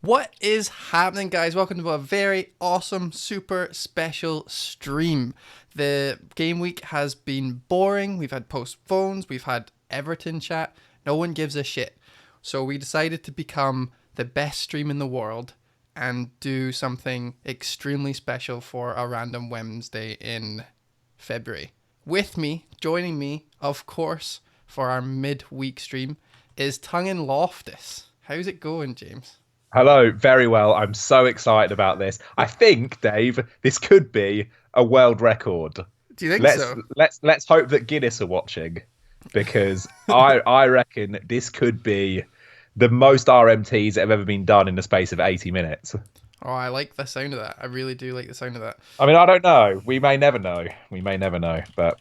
What is happening, guys? Welcome to a very awesome, super special stream. The game week has been boring. We've had postpones, we've had Everton chat. No one gives a shit. So we decided to become the best stream in the world and do something extremely special for a random Wednesday in February. With me, joining me, of course, for our midweek stream is Tongue and Loftus. How's it going, James? Hello, very well. I'm so excited about this. I think, Dave, this could be a world record. Do you think Let's so? let's hope that Guinness are watching because I reckon this could be the most RMTs that have ever been done in the space of 80 minutes. Oh, I like the sound of that. I really do like the sound of that. I mean, I don't know. We may never know. We may never know, but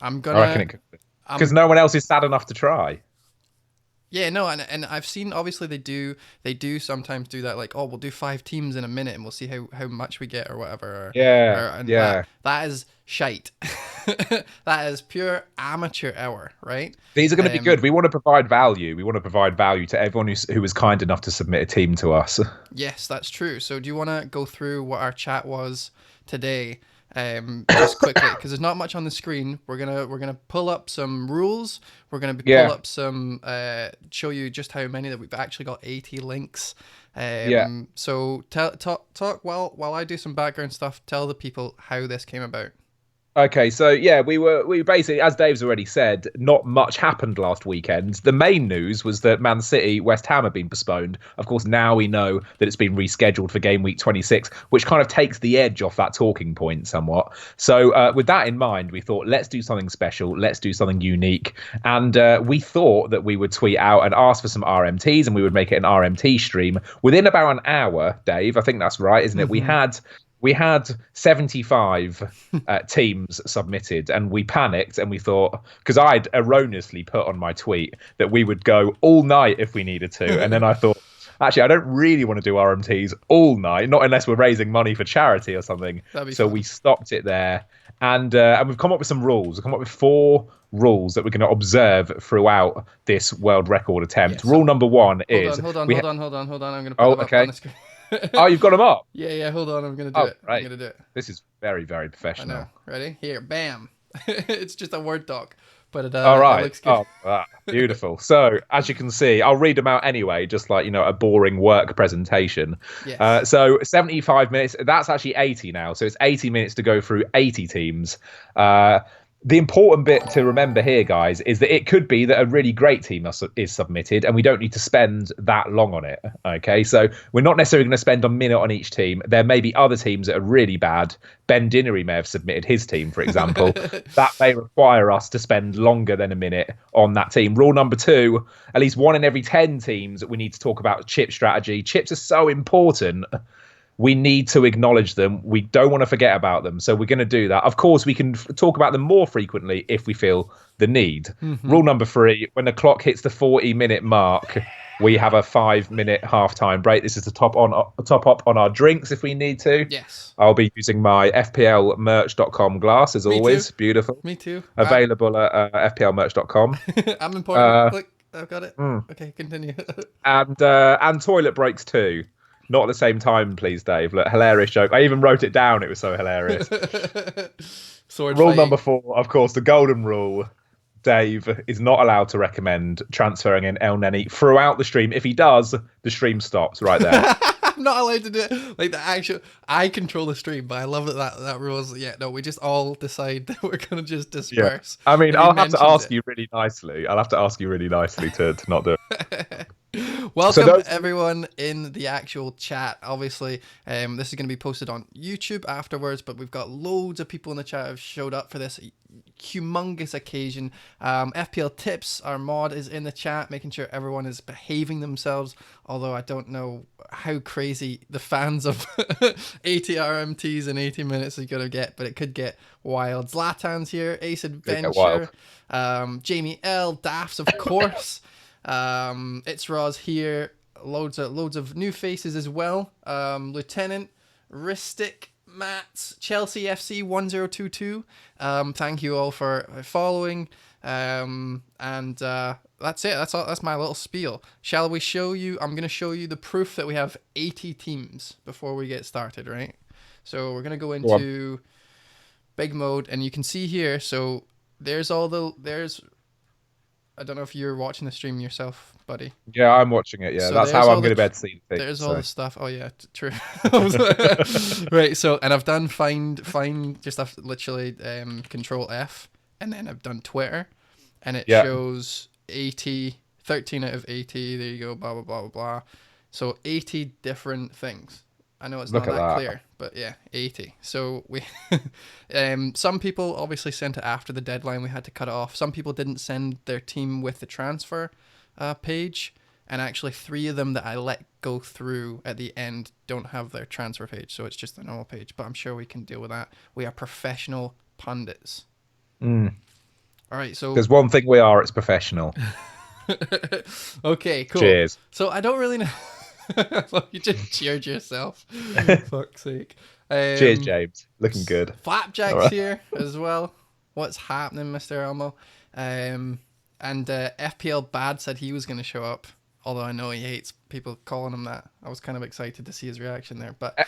I'm I reckon gonna. it could be. Because I'm. no one else is sad enough to try. Yeah, no, and I've seen obviously they do sometimes do that, like, oh, we'll do 5 teams in a minute and we'll see how much we get or whatever, Yeah, and yeah. that is shite. That is pure amateur hour, right? These are going to be Um, good. We want to provide value. We want to provide value to everyone who was kind enough to submit a team to us. yes, that's true. So do you want to go through what our chat was today? Just quickly, because there's not much on the screen. We're gonna pull up some rules. We're gonna pull Yeah, up some show you just how many that we've actually got 80 links. yeah. So talk while I do some background stuff. Tell the people how this came about. Okay, so yeah, we basically, as Dave's already said, not much happened last weekend. The main news was that Man City, West Ham have been postponed. Of course, now we know that it's been rescheduled for game week 26, which kind of takes the edge off that talking point somewhat. So with that in mind, we thought let's do something special, let's do something unique, and we thought that we would tweet out and ask for some RMTs, and we would make it an RMT stream within about an hour. Dave, I think that's right, isn't it? We had 75 teams submitted, and we panicked and we thought, because I'd erroneously put on my tweet that we would go all night if we needed to. And then I thought, actually, I don't really want to do RMTs all night, not unless we're raising money for charity or something. That'd be So fun. we stopped it there. And we've come up with some rules. We've come up with 4 rules that we're going to observe throughout this world record Yeah. attempt. Rule So number one hold is on, hold on, we. hold on, hold on, hold on. I'm gonna put Oh, them up on okay. the screen. Oh, you've got them up. Yeah, yeah. Hold on. I'm gonna do Oh, it. I'm right. gonna do it. This is very, very I know. professional. Ready? Here, bam. It's just a word doc, but All it right. looks good. Oh, beautiful. So, as you can see, I'll read them out anyway, just like, a boring work presentation. Yes. So, 75 minutes, that's actually 80 now. So, it's 80 minutes to go through 80 teams. The important bit to remember here, guys, is that it could be that a really great team is submitted and we don't need to spend that long on it. Okay, so we're not necessarily going to spend a minute on each team. There may be other teams that are really bad. Ben Dinnery may have submitted his team, for example. That may require us to spend longer than a minute on that team. Rule number 2, at least 1 in every 10 teams, we need to talk about chip strategy. Chips are so important. We need to acknowledge them. We don't want to forget about them. So we're going to do that. Of course, we can talk about them more frequently if we feel the need. Rule number 3, when the clock hits the 40-minute mark, we have a 5-minute halftime break. This is to top up on our drinks if we need to. Yes. I'll be using my FPLmerch.com glass as Me always. too. Beautiful. Me too. Available at FPLmerch.com. I'm important. Uh, Look, I've got it. mm. Okay, continue. and toilet breaks too. Not at the same time, please, Dave. Look, hilarious joke. I even wrote it down. It was so hilarious. Sword Rule fighting. number 4, of course, the golden rule. Dave is not allowed to recommend transferring in El Neni throughout the stream. If he does, the stream stops right there. I'm not allowed to do it. Like the actual, I control the stream, but I love that rules. Yeah, no, we just all decide that we're gonna just Yeah. disperse. I mean, If he I'll have to mentions ask you really nicely. I'll have to ask you really nicely to not do it. So Welcome those, everyone in the actual chat. Obviously, this is going to be posted on YouTube afterwards, but we've got loads of people in the chat who have showed up for this humongous occasion. FPL Tips, our mod, is in the chat, making sure everyone is behaving themselves. Although I don't know how crazy the fans of 80 RMTs in 80 minutes is going to get, but it could get wild. Zlatan's here, Ace get wild. Adventure, Jamie L, Daffs, of course. It's Roz here. Loads of new faces as well. Lieutenant, Ristic, Matt's Chelsea FC 1022. Thank you all for following. And that's it. That's all. That's my little spiel. Shall we show you? I'm going to show you the proof that we have 80 teams before we get started, right? So we're going to go into big mode, and you can see here. So there's I don't know if you're watching the stream yourself, buddy. Yeah, I'm watching it. Yeah, So that's how I'm going to be able to see the thing. There's all the stuff. Oh yeah, true. Right. So, and I've done find just literally Control F, and then I've done Twitter, and it shows 80, 13 out of 80. There you go. Blah blah blah blah blah. So 80 different things. I know it's not that clear, but yeah, 80. So we, some people obviously sent it after the deadline. We had to cut it off. Some people didn't send their team with the transfer page, and actually 3 of them that I let go through at the end don't have their transfer page, so it's just a normal page. But I'm sure we can deal with that. We are professional pundits. All right, so there's one thing we are. It's professional. Okay, cool. Cheers. So I don't really know. You just cheered yourself. Fuck's sake. Cheers, James. Looking good. Flapjack's here as well. What's happening, Mr. Elmo? And FPL Bad said he was going to show up, although I know he hates people calling him that. I was kind of excited to see his reaction there. But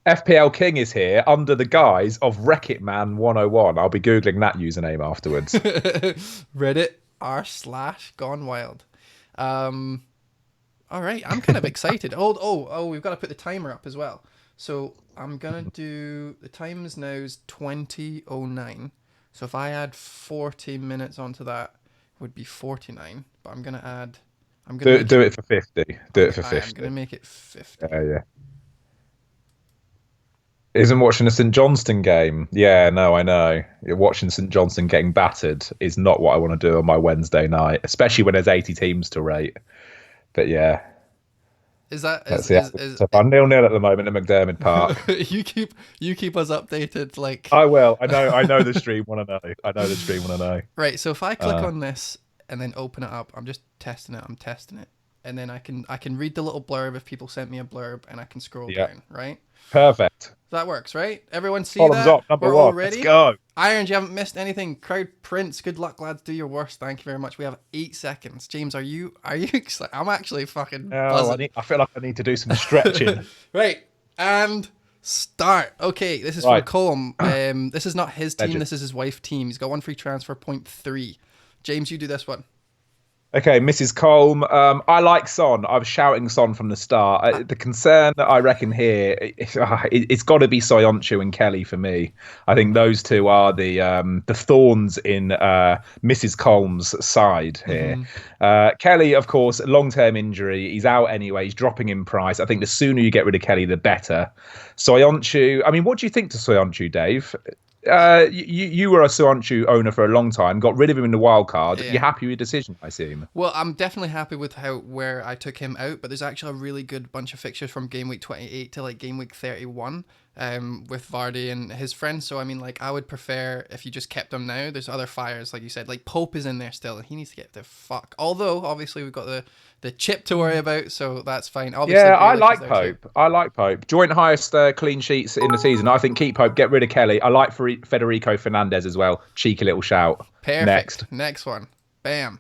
FPL King is here under the guise of Wreck-It Man 101. I'll be Googling that username afterwards. Reddit r/gone wild. All right, I'm kind of excited. Oh, we've got to put the timer up as well. So I'm going to do, the time is now 20:09. So if I add 40 minutes onto that, it would be 49. But I'm going to add, do it for 50. Do it for 50. I'm going to make it 50. Yeah. Isn't watching a St Johnstone game? Yeah, no, I know. Watching St Johnstone getting battered is not what I want to do on my Wednesday night, especially when there's 80 teams to rate. But yeah, is I'm 0-0 at the moment at McDermott Park. you keep us updated. Like I will. I know the stream want to know. Right. So if I click on this and then open it up, I'm just testing it. I'm testing it, and then I can read the little blurb if people sent me a blurb, and I can scroll down. Right. Perfect. That works, right? Everyone see Bottoms that? Up, number 1. Let's go. Irons, you haven't missed anything. Crowd Prince, good luck, lads. Do your worst. Thank you very much. We have 8 seconds. James, are you excited? I'm actually fucking buzzing. I feel like I need to do some stretching. Right. And start. Okay, this is from Colm. This is not his team. This is his wife's team. He's got 1 free transfer, 0.3. James, you do this one. Okay, Mrs. Colm. I like Son. I was shouting Son from the start. The concern that I reckon here, it's got to be Soyuncu and Kelly for me. I think those two are the thorns in Mrs. Colm's side here. Kelly, of course, long-term injury. He's out anyway. He's dropping in price. I think the sooner you get rid of Kelly, the better. Soyuncu. I mean, what do you think to Soyuncu, Dave? You were a Soyuncu owner for a long time, got rid of him in the wild card. Yeah. You're happy with your decision, I assume? Well, I'm definitely happy with where I took him out, but there's actually a really good bunch of fixtures from game week 28 to like game week 31 with Vardy and his friends. So I mean, like, I would prefer if you just kept him now. There's other fires, like you said, like Pope is in there still, and he needs to get the fuck. Although obviously we've got the chip to worry about, so that's fine. Obviously, yeah, I like Pope. I like Pope. Joint highest clean sheets in the season. I think keep Pope, get rid of Kelly. I like Federico Fernandez as well. Cheeky little shout. Perfect. Next one. Bam.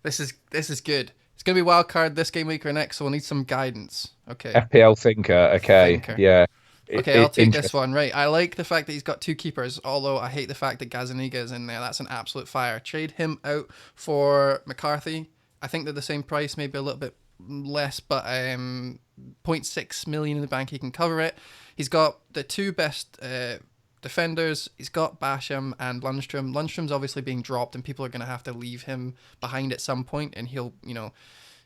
This is good. It's gonna be wild card this game week or next, so we'll need some guidance. Okay. FPL thinker. Okay. Yeah. Okay, I'll take this one. Right. I like the fact that he's got 2 keepers, although I hate the fact that Gazzaniga is in there. That's an absolute fire. Trade him out for McCarthy. I think they're the same price, maybe a little bit less, but 0.6 million in the bank, he can cover it. He's got the 2 best defenders. He's got Basham and Lundstrom. Lundstrom's obviously being dropped, and people are going to have to leave him behind at some point, and he'll,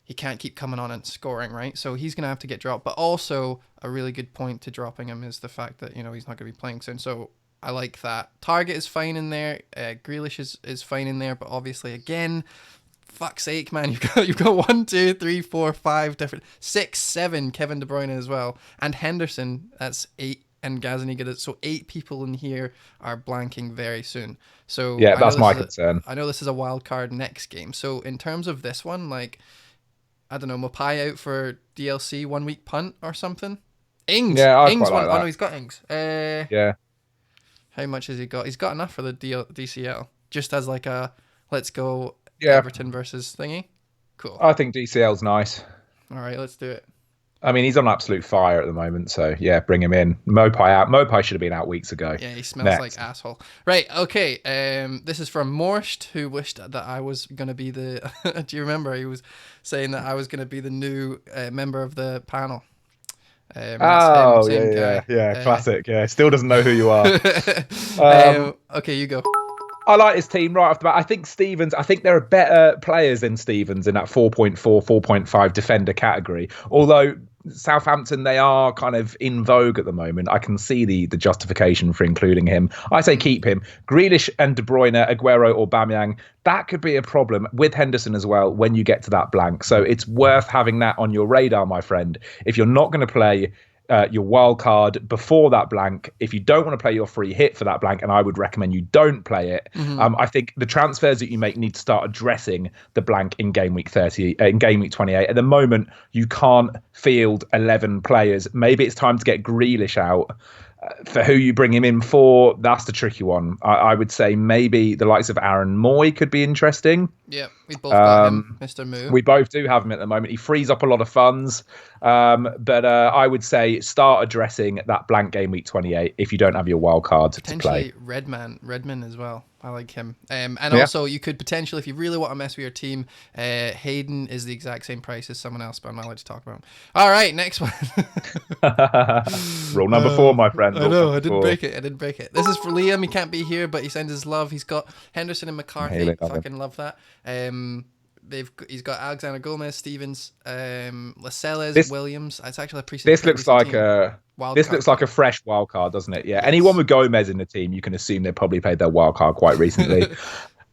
he can't keep coming on and scoring, right? So he's going to have to get dropped. But also, a really good point to dropping him is the fact that, he's not going to be playing soon. So I like that. Target is fine in there. Grealish is fine in there, but obviously, again, fuck's sake, man, you've got 1, 2, 3, 4, 5 different 6, 7 Kevin De Bruyne as well, and Henderson. That's 8, and Gazzaniga. So 8 people in here are blanking very soon. So yeah, that's my concern. I know this is a wild card next game. So in terms of this one, like, I don't know, Mapai out for DLC 1 week punt or something. Ings. Yeah, I Ings quite like one. Oh that. no, he's got Ings. Yeah. How much has he got? He's got enough for the DCL. Just as like a let's go Yeah. Everton versus thingy. Cool. I think DCL's nice. All right, let's do it. I mean, he's on absolute fire at the moment, so yeah, bring him in. Mopai out. Mopai should have been out weeks ago. Yeah, he smells like asshole. Right, okay. This is from Morsht, who wished that I was going to be the... Do you remember? He was saying that I was going to be the new member of the panel. Oh, same guy. yeah. Classic. Yeah, still doesn't know who you are. Okay, you go. I like his team right off the bat. I think there are better players than Stevens in that 4.4, 4.5 defender category. Although Southampton, they are kind of in vogue at the moment. I can see the justification for including him. I say keep him. Grealish and De Bruyne, Aguero or Aubameyang, that could be a problem with Henderson as well when you get to that blank. So it's worth having that on your radar, my friend. If you're not going to play your wild card before that blank, if you don't want to play your free hit for that blank, and I would recommend you don't play it, I think the transfers that you make need to start addressing the blank in game week 28. At the moment, you can't field 11 players. Maybe it's time to get Grealish out. For who you bring him in for, that's the tricky one. I would say maybe the likes of Aaron Moy could be interesting. Yeah, we both got him, Mr. Moo. We both do have him at the moment. He frees up a lot of funds. But I would say start addressing that blank game week 28 if you don't have your wild card to play. Potentially Redman as well. I like him. Also, you could potentially, if you really want to mess with your team, Hayden is the exact same price as someone else, but I'm not allowed to talk about him. All right, next one. Rule number 4, my friend. I know, I didn't break it. This is for Liam. He can't be here, but he sends his love. He's got Henderson and McCarthy. Fucking love that. He's got Alexander Gomez, Stevens, Lascelles, Williams. It's actually a preseason. This looks like a fresh wild card, doesn't it? Yeah. Yes. Anyone with Gomez in the team, you can assume they probably played their wild card quite recently.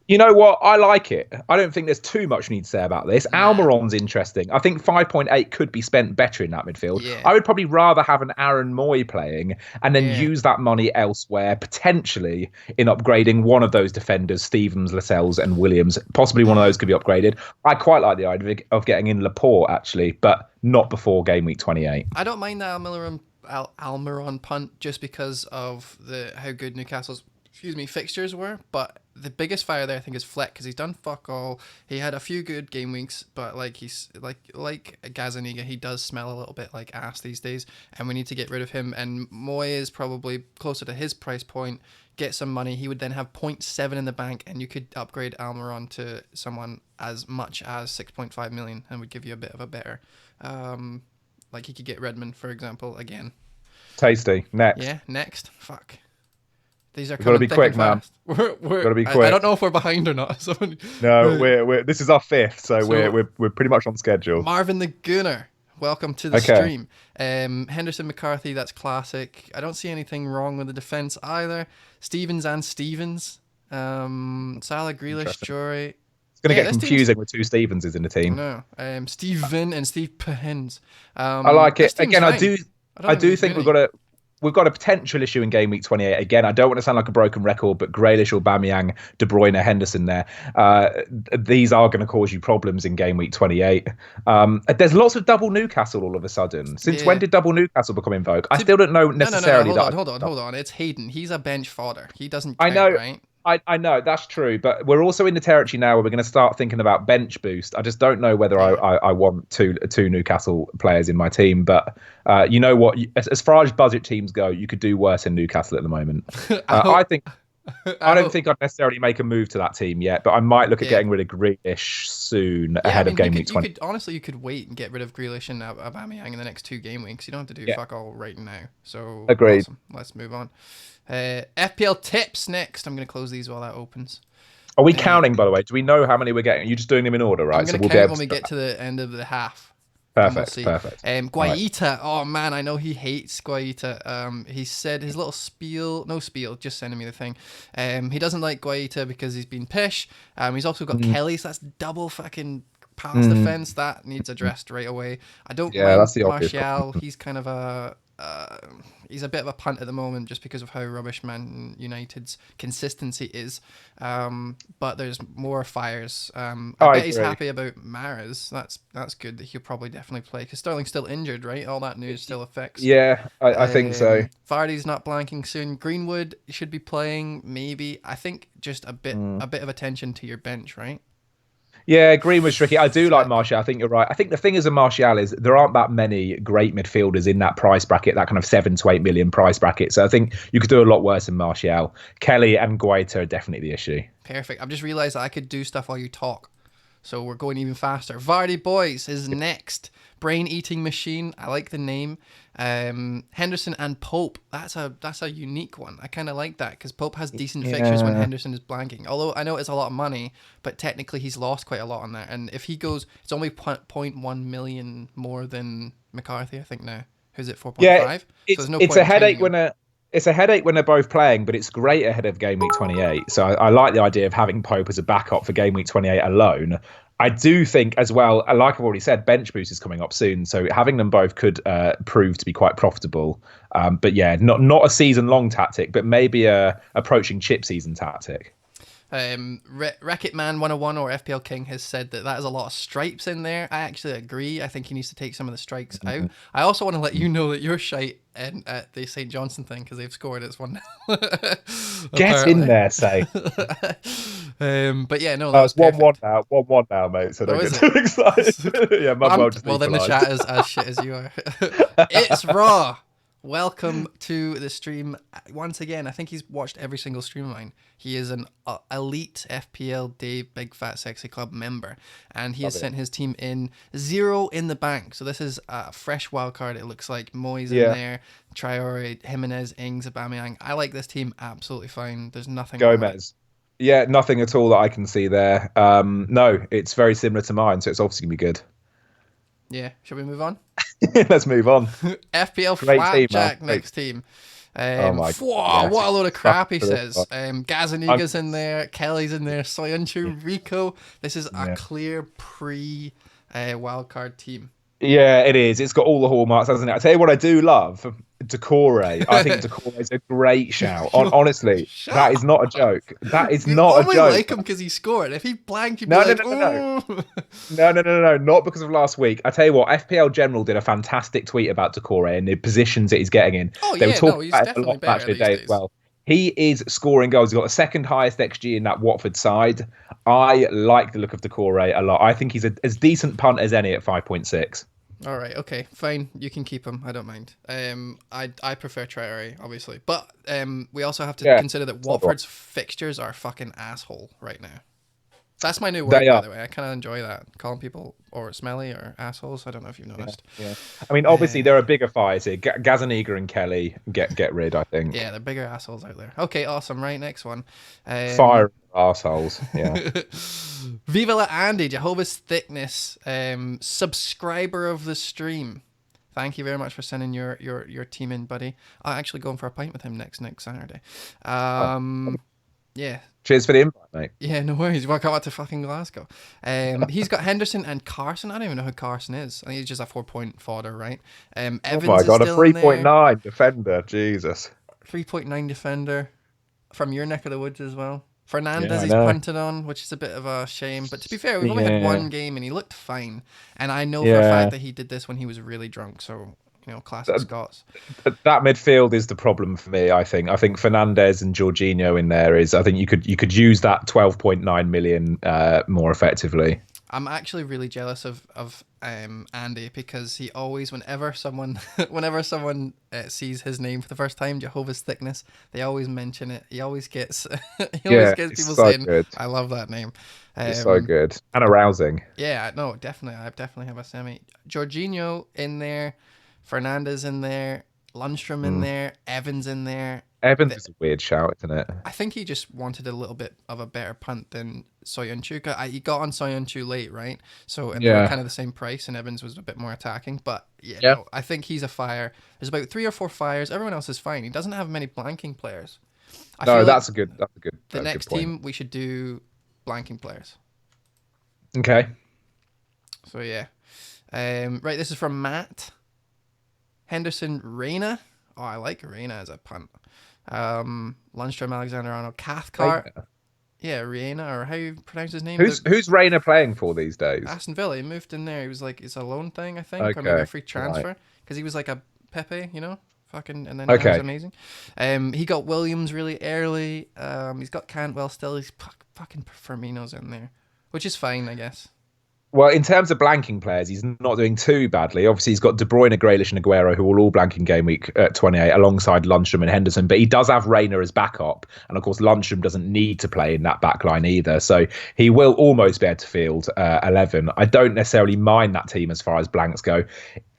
You know what? I like it. I don't think there's too much need to say about this. Almiron's interesting. I think 5.8 could be spent better in that midfield. Yeah. I would probably rather have an Aaron Moy playing and then use that money elsewhere, potentially in upgrading one of those defenders, Stevens, Lascelles and Williams. Possibly one of those could be upgraded. I quite like the idea of getting in Laporte, actually, but not before game week 28. I don't mind the Almiron punt just because of how good Newcastle's fixtures were, but the biggest fire there I think is Fleck, because he's done fuck all. He had a few good game weeks, but he's like Gazaniga, he does smell a little bit like ass these days, and we need to get rid of him. And Moy is probably closer to his price point. Get some money. He would then have 0.7 in the bank, and you could upgrade Almiron to someone as much as 6.5 million, and would give you a bit of a better. He could get Redmond, for example, again. Tasty. Next. Yeah, next. Fuck. These are got to be quick, man. We're gotta be quick. I don't know if we're behind or not. No, we're. This is our 5th, so we're pretty much on schedule. Marvin the Gooner, welcome to the stream. Henderson McCarthy, that's classic. I don't see anything wrong with the defense either. Stevens. Salah, Grealish, Jory. It's going to get confusing with 2 Stevenses in the team. No, Steven and Steve Pahins. I like it. Again, I do think we've got a potential issue in game week 28. Again, I don't want to sound like a broken record, but Grealish, Aubameyang, De Bruyne, Henderson there. These are going to cause you problems in game week 28. There's lots of double Newcastle all of a sudden. Since when did double Newcastle become in vogue? I still don't know necessarily. Hold on. It's Hayden. He's a bench fodder. He doesn't count, right? I know, that's true, but we're also in the territory now where we're going to start thinking about bench boost. I just don't know whether I want two Newcastle players in my team, but you know what? As far as budget teams go, you could do worse in Newcastle at the moment. I don't think I'd necessarily make a move to that team yet, but I might look at getting rid of Grealish soon ahead of game week 20. Honestly, you could wait and get rid of Grealish and Aubameyang in the next 2 game weeks. You don't have to do fuck all right now. So agreed. Awesome. Let's move on. FPL tips next. I'm going to close these while that opens. Are we counting, by the way? Do we know how many we're getting? Are you just doing them in order, right? I'm going to count when we get to the end of the half. Perfect. Guaita. Right. Oh man, I know he hates Guaita. He said his little spiel, just sending me the thing. He doesn't like Guaita because he's been pish. He's also got Kelly, so that's double fucking pass defense. That needs addressed right away. I don't mind that's the obvious Martial. He's kind of a he's a bit of a punt at the moment just because of how rubbish Man United's consistency is. But there's more fires. I bet he's happy about Mahrez. That's good that he'll probably definitely play because Sterling's still injured, right? All that news still affects. Yeah, I think so. Vardy's not blanking soon. Greenwood should be playing maybe. I think just a bit of attention to your bench, right? Yeah, Green was tricky. I do like Martial. I think you're right. I think the thing is with Martial is there aren't that many great midfielders in that price bracket, that kind of 7 to 8 million price bracket. So I think you could do a lot worse than Martial. Kelly and Guaita are definitely the issue. Perfect. I've just realised that I could do stuff while you talk. So we're going even faster. Vardy Boys is next. Brain Eating Machine. I like the name. Henderson and Pope. That's a unique one. I kind of like that because Pope has decent fixtures when Henderson is blanking. Although I know it's a lot of money, but technically he's lost quite a lot on that. And if he goes, it's only 0.1 million more than McCarthy, I think now. Who's it, 4.5? Yeah, So there's no it's point a headache it's a headache when they're both playing, but it's great ahead of game week 28. So I like the idea of having Pope as a backup for game week 28 alone. I do think as well, like I've already said, bench boost is coming up soon. So having them both could prove to be quite profitable. But yeah, not a season-long tactic, but maybe a approaching chip season tactic. Racket Man 101 or FPL King has said that is a lot of stripes in there. I actually agree. I think he needs to take some of the strikes out. I also want to let you know that you're shite at the St. Johnson thing because they've scored. It's 1-0. Get in there, say. But yeah, no, that's 1-1 now. 1-1 now, mate. So don't get too excited. Yeah, well, then the chat is as shit as you are. It's Raw. Welcome to the stream once again. I think he's watched every single stream of mine. He is an elite FPL Dave Big Fat Sexy Club member, and he has sent his team in 0 in the bank. So this is a fresh wild card. It looks like Moyes in there, Traore, Jimenez, Ings, Aubameyang. I like this team absolutely fine. There's nothing Gomez. Yeah, nothing at all that I can see there. No, it's very similar to mine, so it's obviously gonna be good. Yeah, shall we move on? Let's move on. FPL Flapjack next team. Oh my God. What a load of crap he says. Gazaniga's in there, Kelly's in there, Soyuncu, Rico. This is a clear wildcard team. Yeah, it is. It's got all the hallmarks, hasn't it? I tell you what I do love. Decore. I think Decore is a great shout. Honestly, that is not a joke. That is not a joke. You only like him because he scored. If he blanked, you'd be No. Not because of last week. I tell you what, FPL General did a fantastic tweet about Decore and the positions that he's getting in. Oh, yeah, he's definitely better these days. As well. He is scoring goals. He's got the second highest XG in that Watford side. I like the look of Decore a lot. I think he's as decent punt as any at 5.6. All right, okay, fine. You can keep him. I don't mind. I prefer Traore, obviously, but we also have to consider that Watford's fixtures are fucking asshole right now. That's my new word, by the way. I kind of enjoy that, calling people or smelly or assholes. I don't know if you've noticed. Yeah. I mean, obviously there are bigger fires here. Gazaniga and Kelly get rid. I think. Yeah, they're bigger assholes out there. Okay, awesome. Right, next one. Fire assholes. Yeah. Viva la Andy, Jehovah's Thickness, subscriber of the stream. Thank you very much for sending your team in, buddy. I'm actually going for a pint with him next Saturday. Yeah. Cheers for the invite, mate. Yeah, no worries. Welcome out to fucking Glasgow. He's got Henderson and Carson. I don't even know who Carson is. I think he's just a 4-point fodder, right? Evans oh my God, a 3.9 defender. Jesus. 3.9 defender from your neck of the woods as well. Fernandez, he's punted on, which is a bit of a shame. But to be fair, we've only had one game and he looked fine. And I know for a fact that he did this when he was really drunk. So, classic Scots. That midfield is the problem for me, I think. I think Fernandez and Jorginho in there is, I think you could use that 12.9 million more effectively. I'm actually really jealous of Andy because he always, whenever someone sees his name for the first time, Jehovah's Thickness, they always mention it. He always gets people saying, good. I love that name. It's so good and arousing. Yeah, no, definitely. I definitely have a semi. Jorginho in there, Fernandez in there, Lundstrom in there, Evans in there. Evans is a weird shout, isn't it? I think he just wanted a little bit of a better punt than Soyuncu. He got on Soyuncu late, right? So they were kind of the same price, and Evans was a bit more attacking. But no, I think he's a fire. There's about 3 or 4 fires. Everyone else is fine. He doesn't have many blanking players. That's a good. The next team we should do blanking players. Okay. So yeah, right. This is from Matt. Henderson, Reina. Oh, I like Reina as a punt. Lundstrom, Alexander-Arnold, Cathcart. Yeah, Reina, or how you pronounce his name? Who's Rayner playing for these days? Aston Villa. He moved in there. He was like, it's a loan thing, I think, or maybe a Okay, free right. transfer, because he was like a Pepe, fucking, and then now he's Okay. amazing. He got Williams really early. He's got Cantwell still. He's fucking Firmino's in there, which is fine, I guess. Well, in terms of blanking players, he's not doing too badly. Obviously, he's got De Bruyne, Grealish, and Aguero, who will all blank in game week 28, alongside Lundstrom and Henderson. But he does have Rayner as backup, and of course, Lundstrom doesn't need to play in that back line either. So he will almost be able to field 11. I don't necessarily mind that team as far as blanks go.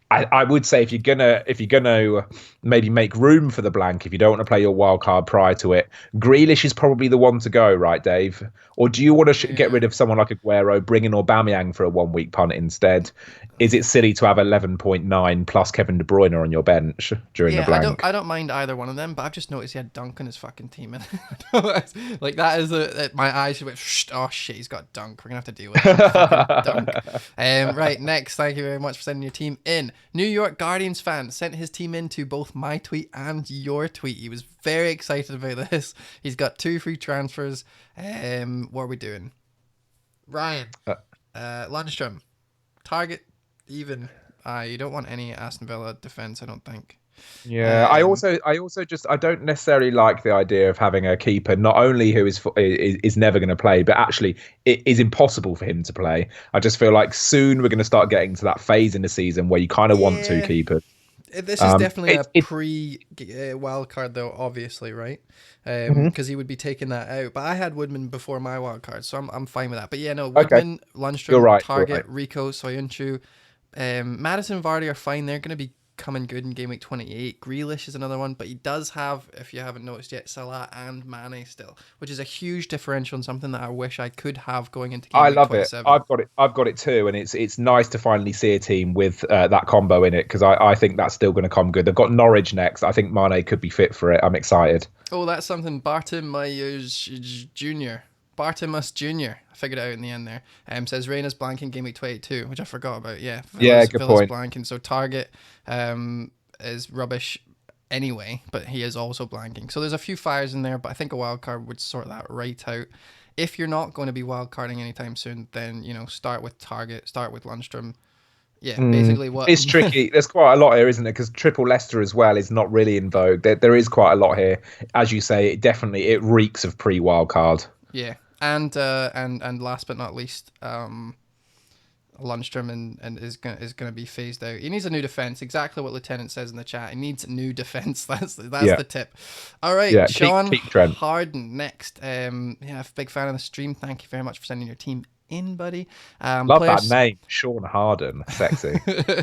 I would say if you're gonna maybe make room for the blank, if you don't want to play your wild card prior to it, Grealish is probably the one to go, right, Dave? Or do you want to get rid of someone like Aguero, bring in Aubameyang for a 1 week punt instead? Is it silly to have 11.9 plus Kevin De Bruyne on your bench during the blank? I don't mind either one of them, but I've just noticed he had Dunk in his fucking team, and like that is my eyes went. Oh shit, he's got Dunk. We're gonna have to deal with fucking Dunk. Right, next. Thank you very much for sending your team in. New York Guardians fan sent his team into both my tweet and your tweet. He was very excited about this. He's got 2 free transfers. What are we doing? Ryan, Lundstrom, target even. You don't want any Aston Villa defense, I don't think. Yeah, I don't necessarily like the idea of having a keeper not only who is never going to play, but actually it is impossible for him to play. I just feel like soon we're going to start getting to that phase in the season where you kind of want 2 keepers. This is definitely a pre-wild card, though, obviously, right? Because he would be taking that out. But I had Woodman before my wild card, so I'm fine with that. But yeah, no, Woodman, Lundstrom, Target, Rico, Soyuncu, Madison and Vardy are fine. They're going to be coming good in game week 28. Grealish is another one, but he does have, if you haven't noticed yet, Salah and Mane still, which is a huge differential and something that I wish I could have going into game week 27. I've got it too, and it's nice to finally see a team with that combo in it, because I think that's still going to come good. They've got Norwich next. I think Mane could be fit for it. I'm excited. Oh, that's something. Bartimus Jr. I figured it out in the end there. Says Reina's blanking game week 22, which I forgot about. Yeah, good point. Blanking. So Target is rubbish anyway, but he is also blanking. So there's a few fires in there, but I think a wild card would sort that right out. If you're not going to be wild carding anytime soon, then start with Target, start with Lundstrom. Yeah, basically what it's tricky. There's quite a lot here, isn't it? Because triple Leicester as well is not really in vogue. There is quite a lot here, as you say. It reeks of pre-wild card. Yeah. And last but not least, Lundstrom and is gonna be phased out. He needs a new defense. Exactly what Lieutenant says in the chat. He needs a new defense. That's the tip. All right, Sean Harden next. Big fan of the stream. Thank you very much for sending your team in, buddy. Love that name, Sean Harden. Sexy.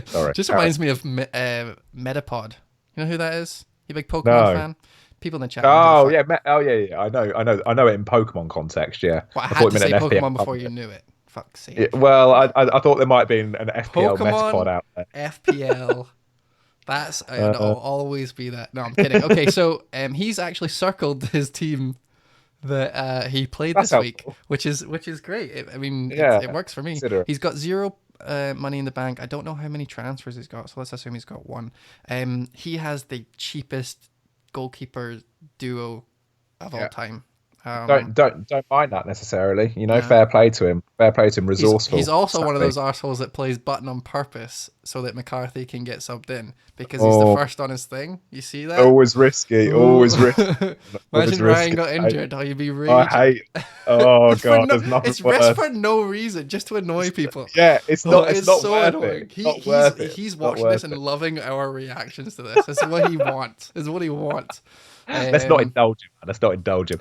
Sorry. Just reminds me of Metapod. You know who that is? You a big Pokemon fan? People in the chat. Oh yeah. I know it in Pokemon context. Yeah. Well, I had to say Pokemon before you knew it. Fuck's sake. Yeah, well, I thought there might be an FPL Metapod out there. FPL. That's it'll always be that. No, I'm kidding. Okay, so he's actually circled his team that he played this week, which is great. It works for me. He's got 0 money in the bank. I don't know how many transfers he's got, so let's assume he's got 1. He has the cheapest goalkeeper duo of all time. Don't mind that necessarily. Fair play to him. Resourceful. He's also one of those arseholes that plays button on purpose so that McCarthy can get subbed in because he's the first on his thing. You see that? Always risky. Always risky. Imagine Ryan got injured. You'd be raging. I hate. Oh god, there's nothing it's risk for no reason, just to annoy people. Yeah, it's not. It's not so worth annoying. It. He's watching this and loving our reactions to this. It's what he wants. It's what he wants. Let's not indulge him, man. Let's not indulge him.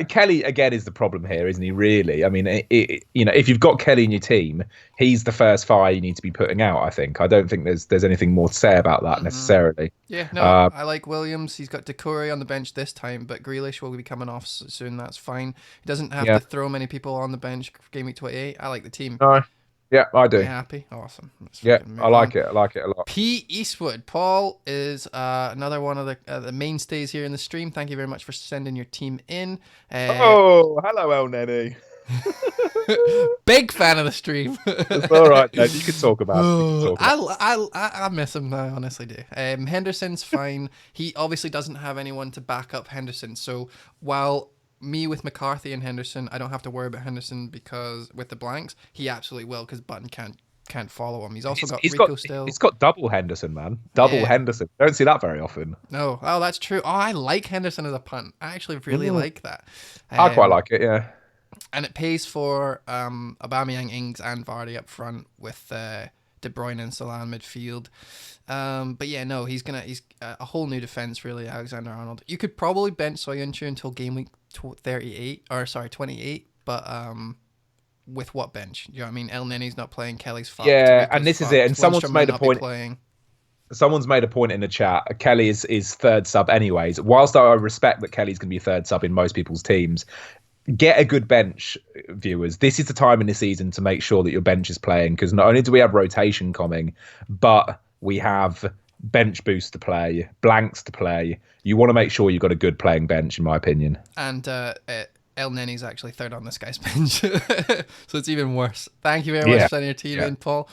Kelly again is the problem here, isn't he? Really, I mean, if you've got Kelly in your team, he's the first fire you need to be putting out. I think. I don't think there's anything more to say about that necessarily. Yeah, no, I like Williams. He's got Decore on the bench this time, but Grealish will be coming off soon. That's fine. He doesn't have to throw many people on the bench. Game week 28. I like the team. No. Yeah, I do. Are you happy? Awesome. I like it. I like it a lot. P. Eastwood. Paul is another one of the mainstays here in the stream. Thank you very much for sending your team in. Hello, El Neni. Big fan of the stream. It's all right, Dave. You can talk about it. You can talk about I miss him now, I honestly do. Henderson's fine. He obviously doesn't have anyone to back up Henderson. So while me with McCarthy and Henderson, I don't have to worry about Henderson because with the blanks, he absolutely will because Button can't follow him. He's also got Rico still. He's got double Henderson, man. Double Yeah. Henderson. Don't see that very often. No, oh, that's true. Oh, I like Henderson as a punt. I actually really like that. I quite like it, yeah. And it pays for Aubameyang, Ings, and Vardy up front with De Bruyne and Salah in midfield. But yeah, no, he's a whole new defense really. Alexander-Arnold. You could probably bench Soyuncu until game week 28, but with what bench? You know what I mean? El Nene's not playing. Kelly's fucked. Yeah, Rico's and this fucked. is it. And someone's Lundstram made might a not be point. playing. Someone's made a point in the chat. Kelly is third sub anyways. Whilst I respect that Kelly's going to be third sub in most people's teams, get a good bench, viewers. This is the time in the season to make sure that your bench is playing, because not only do we have rotation coming, but we have bench boost to play, blanks to play. You want to make sure you've got a good playing bench, in my opinion. And El Nene's actually third on this guy's bench, so it's even worse. Thank you very much for sending your team in, Paul.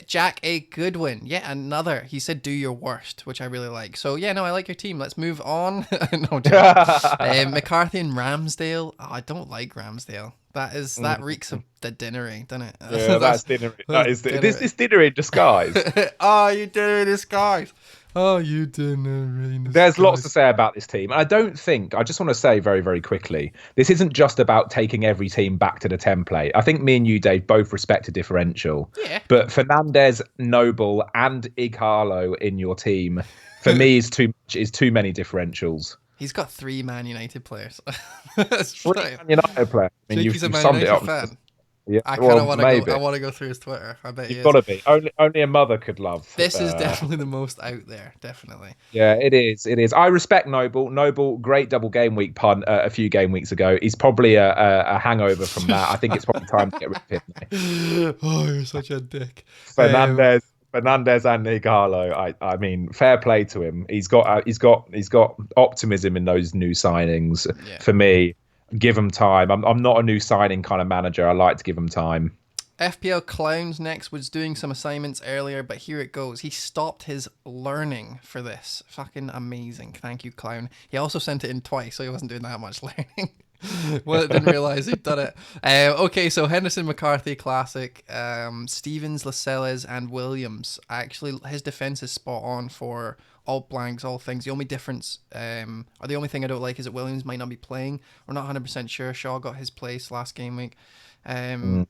Jack A. Goodwin, yet another. He said, "Do your worst," which I really like. So yeah, no, I like your team. Let's move on. No, McCarthy and Ramsdale. Oh, I don't like Ramsdale. That reeks of the dinnery, doesn't it? Yeah, that's dinner. This is dinner in disguise. Oh, you dinner in disguise. Oh, you dinner. There's lots to say about this team. And I just want to say very, very quickly, this isn't just about taking every team back to the template. I think me and you, Dave, both respect a differential. Yeah. But Fernandez, Noble, and Ighalo in your team, for me, is too many differentials. He's got 3 Man United players. Three Man United players. I mean, he's a Man summed it United up. fan. Yeah, I kind of want to go. I want to go through his Twitter. I bet you've got to be. Only a mother could love. This is definitely the most out there. Definitely. Yeah, it is. It is. I respect Noble. Noble, great double game week punt a few game weeks ago. He's probably a hangover from that. I think it's probably time to get rid of him now. Oh, you're such a dick. Fernandez and Ighalo. I mean, fair play to him. He's got optimism in those new signings. Yeah. For me. Give him time. I'm not a new signing kind of manager. I like to give him time. FPL Clowns next was doing some assignments earlier, but here it goes. He stopped his learning for this. Fucking amazing. Thank you, Clown. He also sent it in twice, so he wasn't doing that much learning. Well, I didn't realize he'd done it. Okay, so Henderson, McCarthy, classic. Stevens, Lascelles, and Williams. Actually, his defense is spot on for all blanks, all things. The only difference, or the only thing I don't like is that Williams might not be playing. We're not 100% sure. Shaw got his place last game week.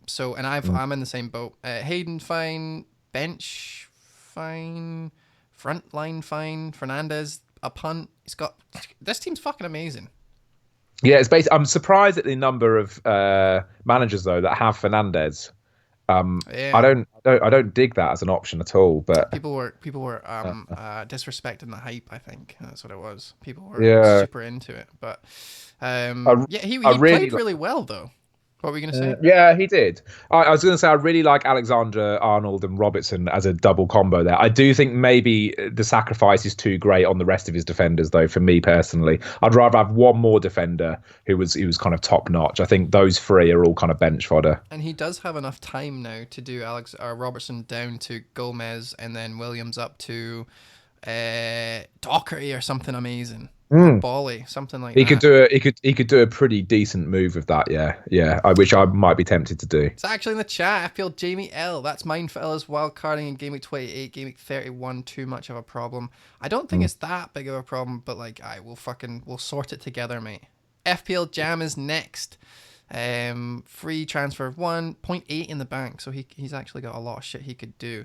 So, and I'm in the same boat. Hayden, fine. Bench, fine. Front line, fine. Fernandez, a punt. This team's fucking amazing. Yeah, it's basically. I'm surprised at the number of managers though that have Fernandez. I don't dig that as an option at all. But people were disrespecting the hype. I think that's what it was. People were super into it. But he played really well though. What were you going to say? Yeah, he did. I was going to say I really like Alexander Arnold and Robertson as a double combo there. I do think maybe the sacrifice is too great on the rest of his defenders, though. For me personally, I'd rather have one more defender who was kind of top notch. I think those 3 are all kind of bench fodder. And he does have enough time now to do Robertson down to Gomez and then Williams up to Doherty or something amazing. Bally, something like that. He could do a pretty decent move with that, yeah. Which I might be tempted to do. It's actually in the chat. I feel Jamie L. That's mine for Ella's wildcarding in game week 28, game week 31. Too much of a problem. I don't think it's that big of a problem, but like, we'll sort it together, mate. FPL Jam is next. Free transfer of 1.8 in the bank, so he's actually got a lot of shit he could do.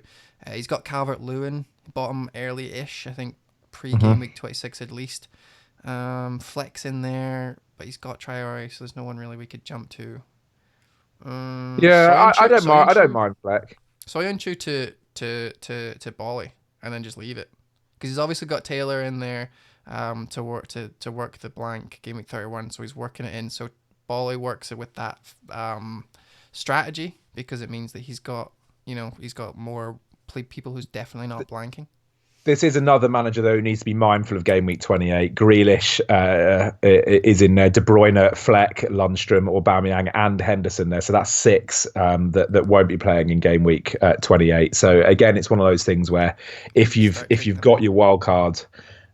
He's got Calvert-Lewin, bottom early-ish, I think pre-game week 26 at least. Flex in there, but he's got Traore, so there's no one really we could jump to. I don't mind Fleck. Soyuncu to Bolly, and then just leave it, because he's obviously got Taylor in there to work the blank game week 31, so he's working it in. So Bolly works it with that strategy, because it means that he's got more people who's definitely not blanking. This is another manager, though, who needs to be mindful of game week 28. Grealish is in there. De Bruyne, Fleck, Lundstram, Aubameyang, and Henderson there. So that's six that won't be playing in game week 28. So again, it's one of those things where if you've got your wild card,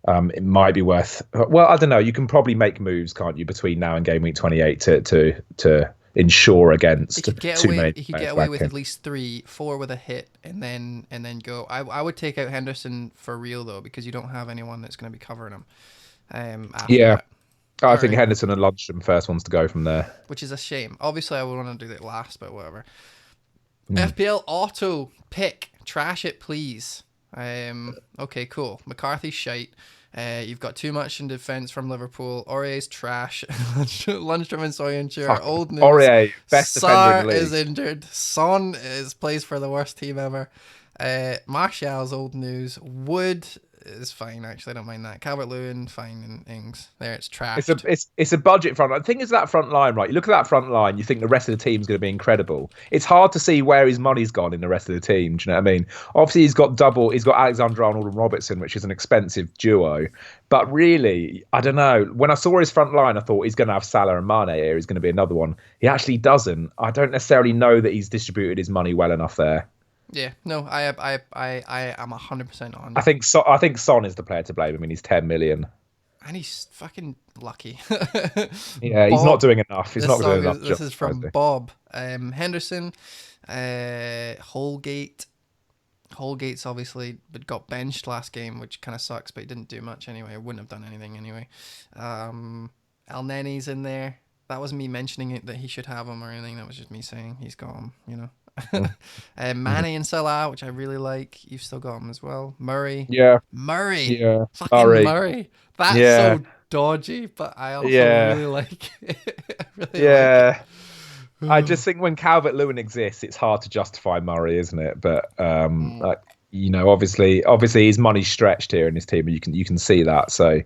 it might be worth. Well, I don't know. You can probably make moves, can't you, between now and game week 28 to ensure against too many. He could get away with at least 3, 4 with a hit, and then go. I would take out Henderson for real though, because you don't have anyone that's going to be covering him. After that. I think Henderson and Lundstram first ones to go from there, which is a shame. Obviously, I would want to do that last, but whatever. FPL auto pick, trash it please. Okay, cool. McCarthy's shite. You've got too much in defence from Liverpool. Aurier's trash. Lundstram and Soyuncu are old news. Aurier, best defender in the league. Is injured. Son plays for the worst team ever. Martial's old news. Wood is fine, actually. I don't mind that. Calvert-Lewin, fine, and Ings. There, it's trash. It's a budget front line. The thing is that front line, right? You look at that front line, you think the rest of the team's going to be incredible. It's hard to see where his money's gone in the rest of the team. Do you know what I mean? Obviously, he's got Alexander-Arnold and Robertson, which is an expensive duo. But really, I don't know. When I saw his front line, I thought he's going to have Salah and Mane here. He's going to be another one. He actually doesn't. I don't necessarily know that he's distributed his money well enough there. Yeah, no, I am 100% on. I think Son is the player to blame. I mean, he's 10 million, and he's fucking lucky. Yeah, he's not doing enough. He's not doing enough. This is from Bob. Henderson, Holgate. Holgate's obviously got benched last game, which kind of sucks, but he didn't do much anyway. I wouldn't have done anything anyway. El Neni's in there. That wasn't me mentioning it that he should have him or anything. That was just me saying he's got him, you know. Mane and Salah, which I really like. You've still got him as well. Murray. Yeah. Murray. Yeah. Fucking Murray. That's so dodgy, but I also really like it. Like it. I just think when Calvert-Lewin exists, it's hard to justify Murray, isn't it? But you know, obviously his money's stretched here in his team, and you can see that. So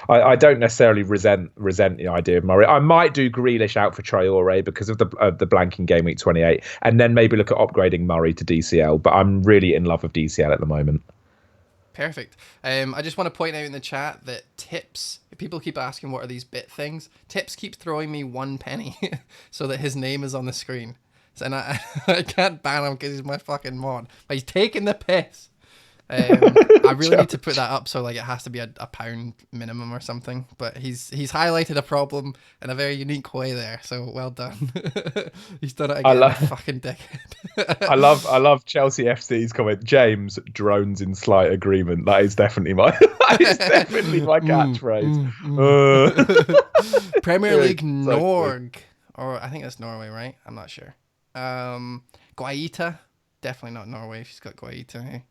I don't necessarily resent the idea of Murray. I might do Grealish out for Traore because of the blanking game week 28, and then maybe look at upgrading Murray to DCL. But I'm really in love with DCL at the moment. Perfect. I just want to point out in the chat that Tips, people keep asking what are these bit things. Tips keeps throwing me 1 penny so that his name is on the screen. So, and I can't ban him because he's my fucking mod. But he's taking the piss. I really need to put that up so like it has to be a £1 minimum or something. But he's highlighted a problem in a very unique way there. So well done. He's done it again. Fucking dickhead. I love Chelsea FC's comment. James, drones in slight agreement. That is definitely my catchphrase. Premier League Norg, or I think that's Norway, right? I'm not sure. Guaita, definitely not Norway. She's got Guaita. Hey?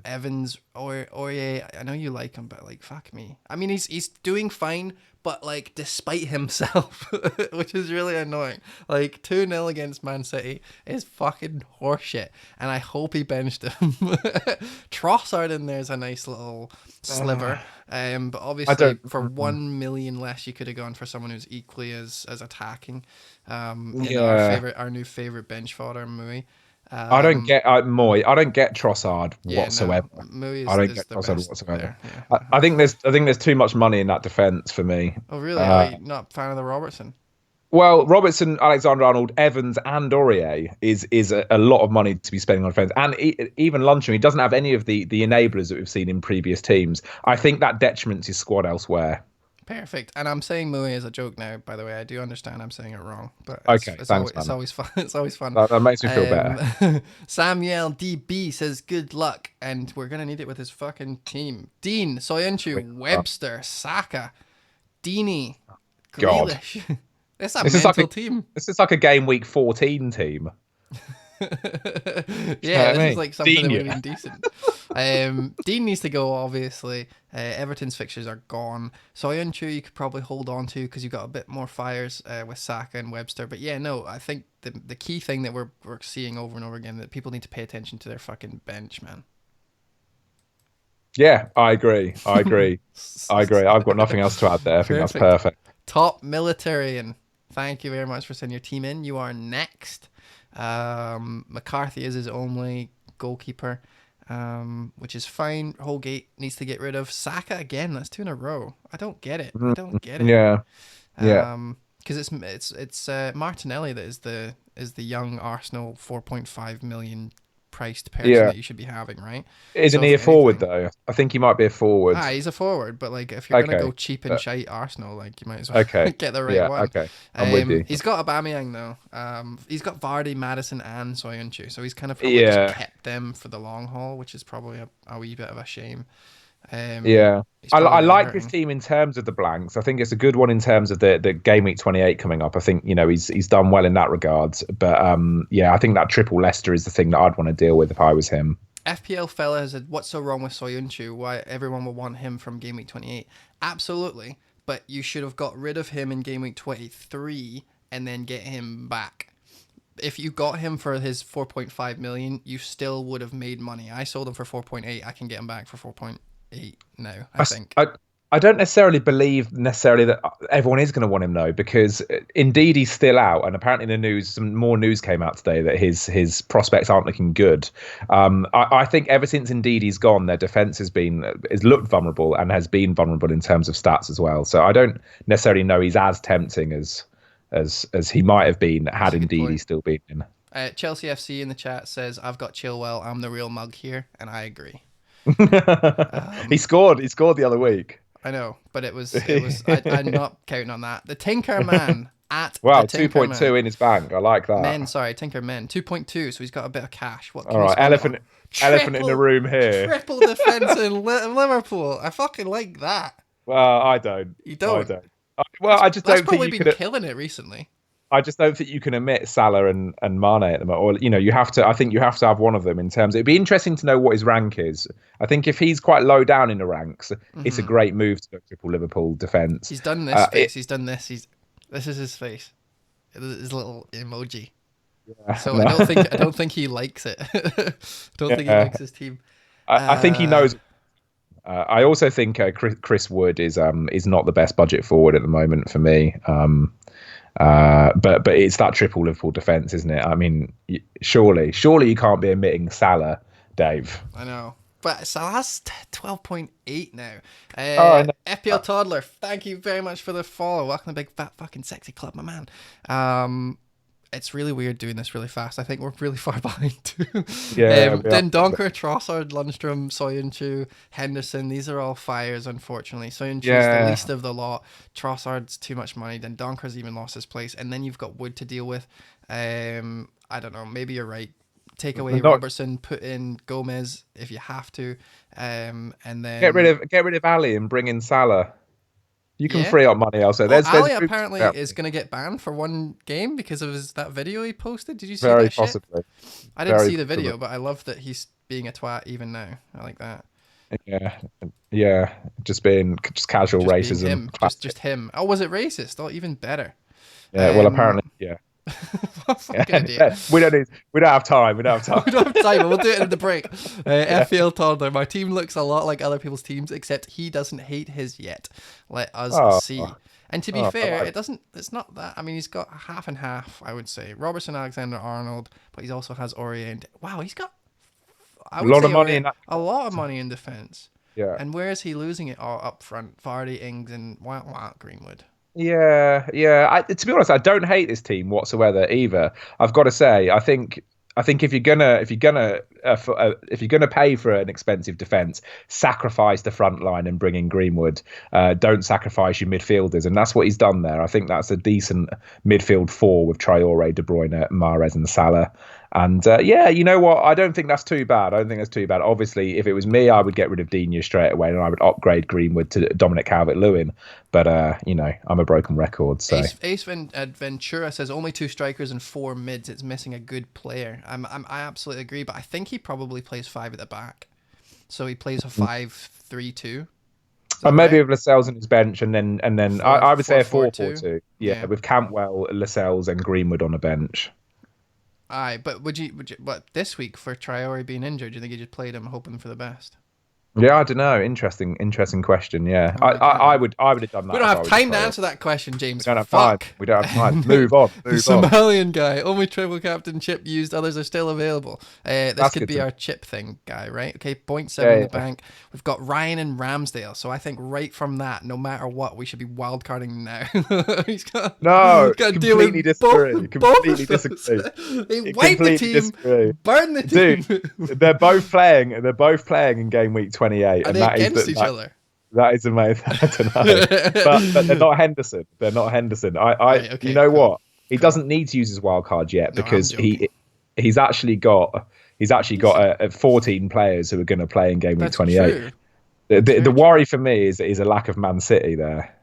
Evans or Aurier, I know you like him, but like fuck me. I mean, he's doing fine, but like despite himself, which is really annoying. Like 2-0 against Man City is fucking horseshit, and I hope he benched him. Trossard in there is a nice little sliver, but obviously for 1 million less, you could have gone for someone who's equally as attacking. Our new favorite bench fodder, Mui. I don't get Moy. I don't get Trossard whatsoever. No, I don't get Trossard whatsoever. Yeah. I think there's too much money in that defense for me. Oh really? Are you not a fan of the Robertson? Well, Robertson, Alexander-Arnold, Evans, and Aurier is a lot of money to be spending on defense, and even Lundstram. He doesn't have any of the enablers that we've seen in previous teams. I think that detriments his squad elsewhere. Perfect. And I'm saying Mui as a joke now, by the way. I do understand I'm saying it wrong. But it's always fun. It's always fun. That makes me feel better. Samuel DB says good luck, and we're going to need it with his fucking team. Dean, Soyuncu, Webster, Saka, Deeney, Grealish. This is a team. This is like a game week 14 team. Yeah, this is like something that would have been decent. Dean needs to go, obviously. Everton's fixtures are gone. Soyuncu you could probably hold on to because you've got a bit more fires with Saka and Webster. But yeah, no, I think the key thing that we're seeing over and over again, that people need to pay attention to their fucking bench, man. Yeah, I agree. I've got nothing else to add there. I think that's perfect. Top Militarian, thank you very much for sending your team in. You are next. McCarthy is his only goalkeeper. which is fine. Holgate needs to get rid of Saka again. That's 2 in a row. I don't get it. I Mhm. don't get it. Yeah, yeah, Because it's Martinelli that is the young Arsenal 4.5 million priced person yeah. that you should be having, right? Isn't So he if a forward anything, though? I think he might be a forward. he's a forward, but like if you're gonna go Okay, cheap and but shite Arsenal, like you might as well okay, get the right yeah, one. okay. I'm with you. He's got Aubameyang though. He's got Vardy, Madison, and Soyuncu, so he's kind of probably just Yeah, kept them for the long haul, which is probably a wee bit of a shame. yeah. He's I probably really like this hurting. team in terms of the blanks. I think it's a good one in terms of the game week 28 coming up. I think he's done well in that regards. But yeah, I think that triple Leicester is the thing that I'd want to deal with if I was him. FPL fella has said, "What's so wrong with Soyuncu? Why everyone will want him from game week 28?" Absolutely, but you should have got rid of him in game week 23 and then get him back. If you got him for his 4.5 million, you still would have made money. I sold him for 4.8. I can get him back for 4.8 now, I I, think. I don't necessarily believe necessarily that everyone is going to want him though, because indeed he's still out, and apparently the news, some more news came out today that his prospects aren't looking good. I think ever since indeed he's gone, their defense has looked vulnerable and has been vulnerable in terms of stats as well. So I don't necessarily know he's as tempting as he might have been had That's a good indeed he point. still been in. Chelsea FC in the chat says, "I've got Chilwell. I'm the real mug here," and I agree. He scored. He scored the other week. I know, but I'm not counting on that. The Tinker Man at the Wow, Tinker 2.2 Man. in his bank. I like Men, that. sorry, Tinker Men. 2.2, so he's got a bit of cash. What All can he right, spend it on? elephant in the room here. Triple defense in Liverpool. I fucking like that. Well, I don't. You I don't. don't. Well, I just That's don't think probably you been could. killing it recently. I just don't think you can omit Salah and Mane at the moment. Or you have to. I think you have to have one of them in terms. It'd be interesting to know what his rank is. I think if he's quite low down in the ranks, it's a great move to go triple Liverpool defense. He's done this face. He's done this. This is his face. His little emoji. So No. I don't think he likes it. Don't think he Yeah. likes his team. I think he knows. I also think Chris Wood is not the best budget forward at the moment for me. But it's that triple Liverpool defense, isn't it? I mean, surely you can't be omitting Salah, Dave. I know. But Salah's 12.8 now. Oh, I know. FPL Toddler, thank you very much for the follow. Welcome to the big fat fucking sexy club, my man. It's really weird doing this really fast. I think we're really far behind too. Yeah. Then Donker, Trossard, Lundstrom, Soyuncu, Henderson. These are all fires, unfortunately. Soyuncu's the least of the lot. Trossard's too much money. Then Donker's even lost his place. And then you've got Wood to deal with. I don't know. Maybe you're right. Take away Robertson, put in Gomez if you have to. And then Get rid of Ali and bring in Salah. You can Yeah. free up money also. Well, There's Ali apparently is going to get banned for one game because of that video he posted. Did you see very that shit? possibly. I didn't Very see the video, possibly. but I love that he's being a twat even now. I like that. Yeah. Just casual Just being racism. him. Just him. Oh, was it racist? Oh, even better. Yeah. Well, apparently, yeah. Fucking idiot. We don't have time. We don't have We time. don't have time, but we'll do it in the break. FPL Toddler. My team looks a lot like other people's teams, except he doesn't hate his yet. Let us Oh. see. And to be fair, like- it's not that. I mean, he's got half and half, I would say. Robertson, Alexander Arnold, but he also has Aurier and wow, he's got A lot of money in that. a lot of money in defense. Yeah. And where is he losing it all up front? Vardy, Ings, and Greenwood. Yeah. To be honest, I don't hate this team whatsoever either. I've got to say, I think if you're gonna pay for an expensive defense, sacrifice the front line and bring in Greenwood. Don't sacrifice your midfielders, and that's what he's done there. I think that's a decent midfield four with Traore, De Bruyne, Mahrez, and Salah. And you know what? I don't think that's too bad. Obviously, if it was me, I would get rid of Digne straight away, and I would upgrade Greenwood to Dominic Calvert-Lewin. But I'm a broken record. So Ace Ventura says only 2 strikers and 4 mids. It's missing a good player. I absolutely agree, but I think he probably plays 5 at the back. So he plays a 5-3-2. And maybe with Lascelles on his bench, and then I would say a 4-4-2. Yeah, with Campbell, Lascelles, and Greenwood on a bench. Aye, but would you this week for Traore being injured, do you think you just played him hoping for the best? Yeah, I don't know. Interesting question. Yeah, Oh my god, I would have done we that don't if I have was a time to player. answer that question, We James. don't have time. Fuck. We don't have time. Move on. The Move on. Somalian guy, only triple captain chip used, others are still available. This That's could good be to know. our chip thing guy, right? Okay, point seven Yeah, in the yeah. bank. We've got Ryan and Ramsdale, so I think right from that, no matter what, we should be wildcarding now. No, He's got to deal completely with both, disagree. both Completely of those. disagree. They wipe the Completely team, disagree. burn the Dude, team. they're both playing. They're both playing in game week 28, Are and they that is against each other? that is amazing. I don't know, but they're not Henderson. They're not Henderson. Right, You okay, know cool. what? He Cool. doesn't need to use his wild card yet No, I'm because joking. he's actually got Does he? 14 players who are going to play in game week That's 28. true. The, That's the, the very true. worry for me is a lack of Man City there.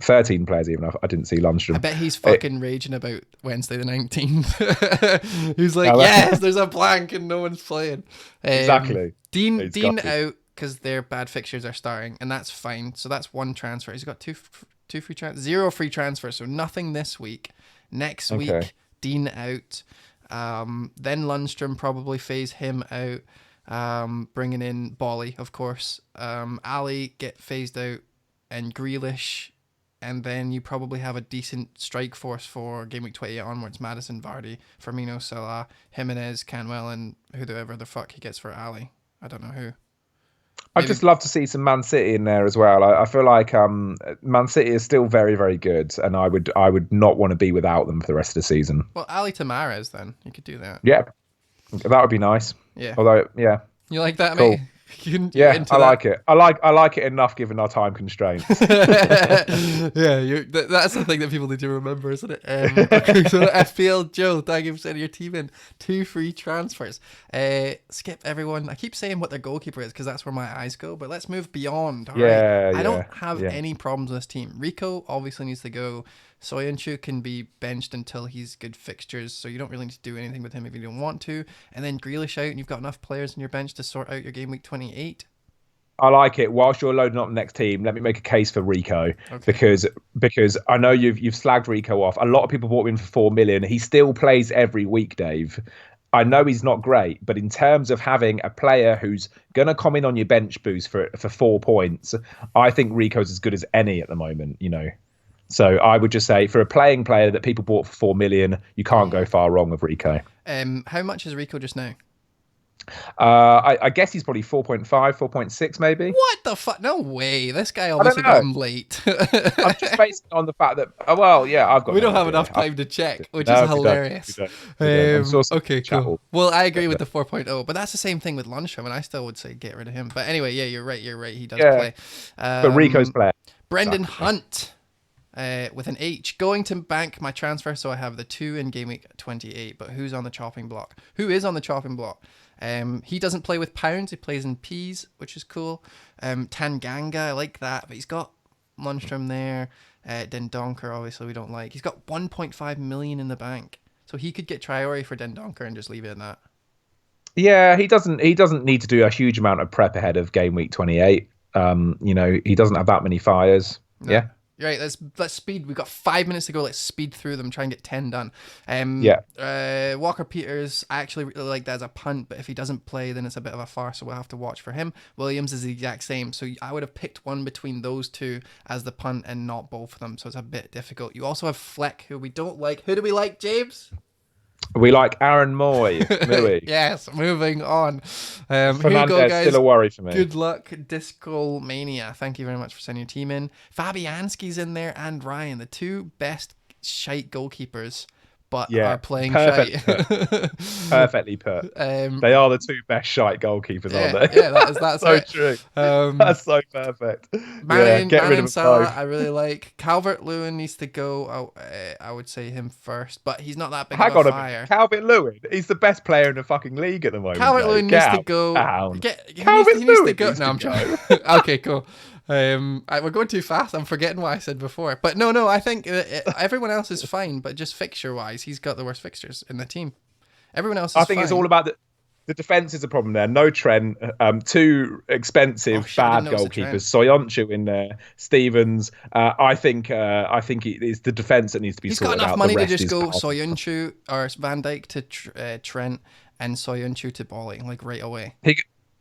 13 players even. I didn't see I Lundstrom. bet he's fucking raging about Wednesday the 19th. He's like, Now yes, there's a blank and no one's playing. exactly. He's Dean got to. out because their bad fixtures are starting, and that's fine. So that's one transfer. He's got two free zero free transfers, so nothing this week. Next Okay. week, Dean out. Then Lundstrom probably phase him out. Bringing in Bolly, of course. Ali get phased out, and Grealish. And then you probably have a decent strike force for game week 28 onwards. Madison, Vardy, Firmino, Salah, Jimenez, Canwell, and whoever the fuck he gets for Ali. I don't know who. I'd just love to see some Man City in there as well. I feel like Man City is still very, very good, and I would not want to be without them for the rest of the season. Well, Ali Tamares then. You could do that. Yeah, that would be nice. Yeah. Although, yeah, You like that, cool. mate? You're Yeah, into I that? like it. I like it enough given our time constraints. Yeah, that's the thing that people need to remember, isn't it? Okay, so FPL Joe, thank you for sending your team in 2 free transfers. Skip everyone. I keep saying what their goalkeeper is because that's where my eyes go, but let's move beyond. All Yeah, right. I don't yeah, have yeah. any problems with this team. Rico obviously needs to go. Soyuncu can be benched until he's good fixtures, so you don't really need to do anything with him if you don't want to. And then Grealish out, and you've got enough players in your bench to sort out your game week 28. I like it. Whilst you're loading up the next team, let me make a case for Rico Okay. because I know you've slagged Rico off. A lot of people bought him in for 4 million. He still plays every week, Dave. I know he's not great, but in terms of having a player who's going to come in on your bench boost for 4 points, I think Rico's as good as any at the moment. So I would just say for a playing player that people bought for 4 million, you can't go far wrong with Rico. How much is Rico just now? I guess he's probably 4.5, 4.6 maybe. What the fuck? No way. This guy don't obviously got know. him late. I'm just basing it on the fact that, I've got We no don't have idea. enough time to check, which No, is we don't. hilarious. We don't. I'm sure some Okay, chat cool. will- Well, I agree with the 4.0, but that's the same thing with Lundstrom, and I still would say get rid of him. But anyway, yeah, you're right. He does Yeah. play. But Rico's player. Brendan Exactly. Hunt. With an H, going to bank my transfer, so I have the 2 in game week 28. But who's on the chopping block? Who is on the chopping block? He doesn't play with pounds; he plays in P's, which is cool. Tanganga, I like that, but he's got Lundstrom there. Dendonker, obviously, we don't like. He's got 1.5 million in the bank, so he could get Traore for Dendonker and just leave it at that. Yeah, he doesn't need to do a huge amount of prep ahead of game week 28. He doesn't have that many fires. No. Yeah. Right, let's speed. We've got 5 minutes to go. Let's speed through them. Try and get 10 done. Walker Peters, I actually really like that as a punt, but if he doesn't play, then it's a bit of a farce. So we'll have to watch for him. Williams is the exact same. So I would have picked one between those two as the punt and not both of them. So it's a bit difficult. You also have Fleck, who we don't like. Who do we like, James? We like Aaron Moy. Yes, moving on. Here you Fernandez go, guys. still a worry for me. Good luck, Disco Mania. Thank you very much for sending your team in. Fabianski's in there and Ryan, the 2 best shite goalkeepers, but are playing shite. Perfectly put. They are the 2 best shite goalkeepers, aren't they? Yeah, that's so it. true. That's so perfect. Get rid of Salah, both. I really like. Calvert-Lewin needs to go. I would say him first, but he's not that big Hang of on a a fire. minute. Calvert-Lewin, he's the best player in the fucking league at the moment. Calvert-Lewin needs to go. Calvert-Lewin No, I'm joking. Okay, cool. We're going too fast. I'm forgetting what I said before. But no, I think everyone else is fine. But just fixture-wise, he's got the worst fixtures in the team. Everyone else is I think fine. it's all about the defense is a problem there. No Trent, 2 expensive bad goalkeepers. Soyuncu in there, Stevens. I think it's the defense that needs to be He's sorted out. He's got enough money to rest just go passing. Soyuncu or Van Dijk to Trent and Soyuncu to Bolly, like right away.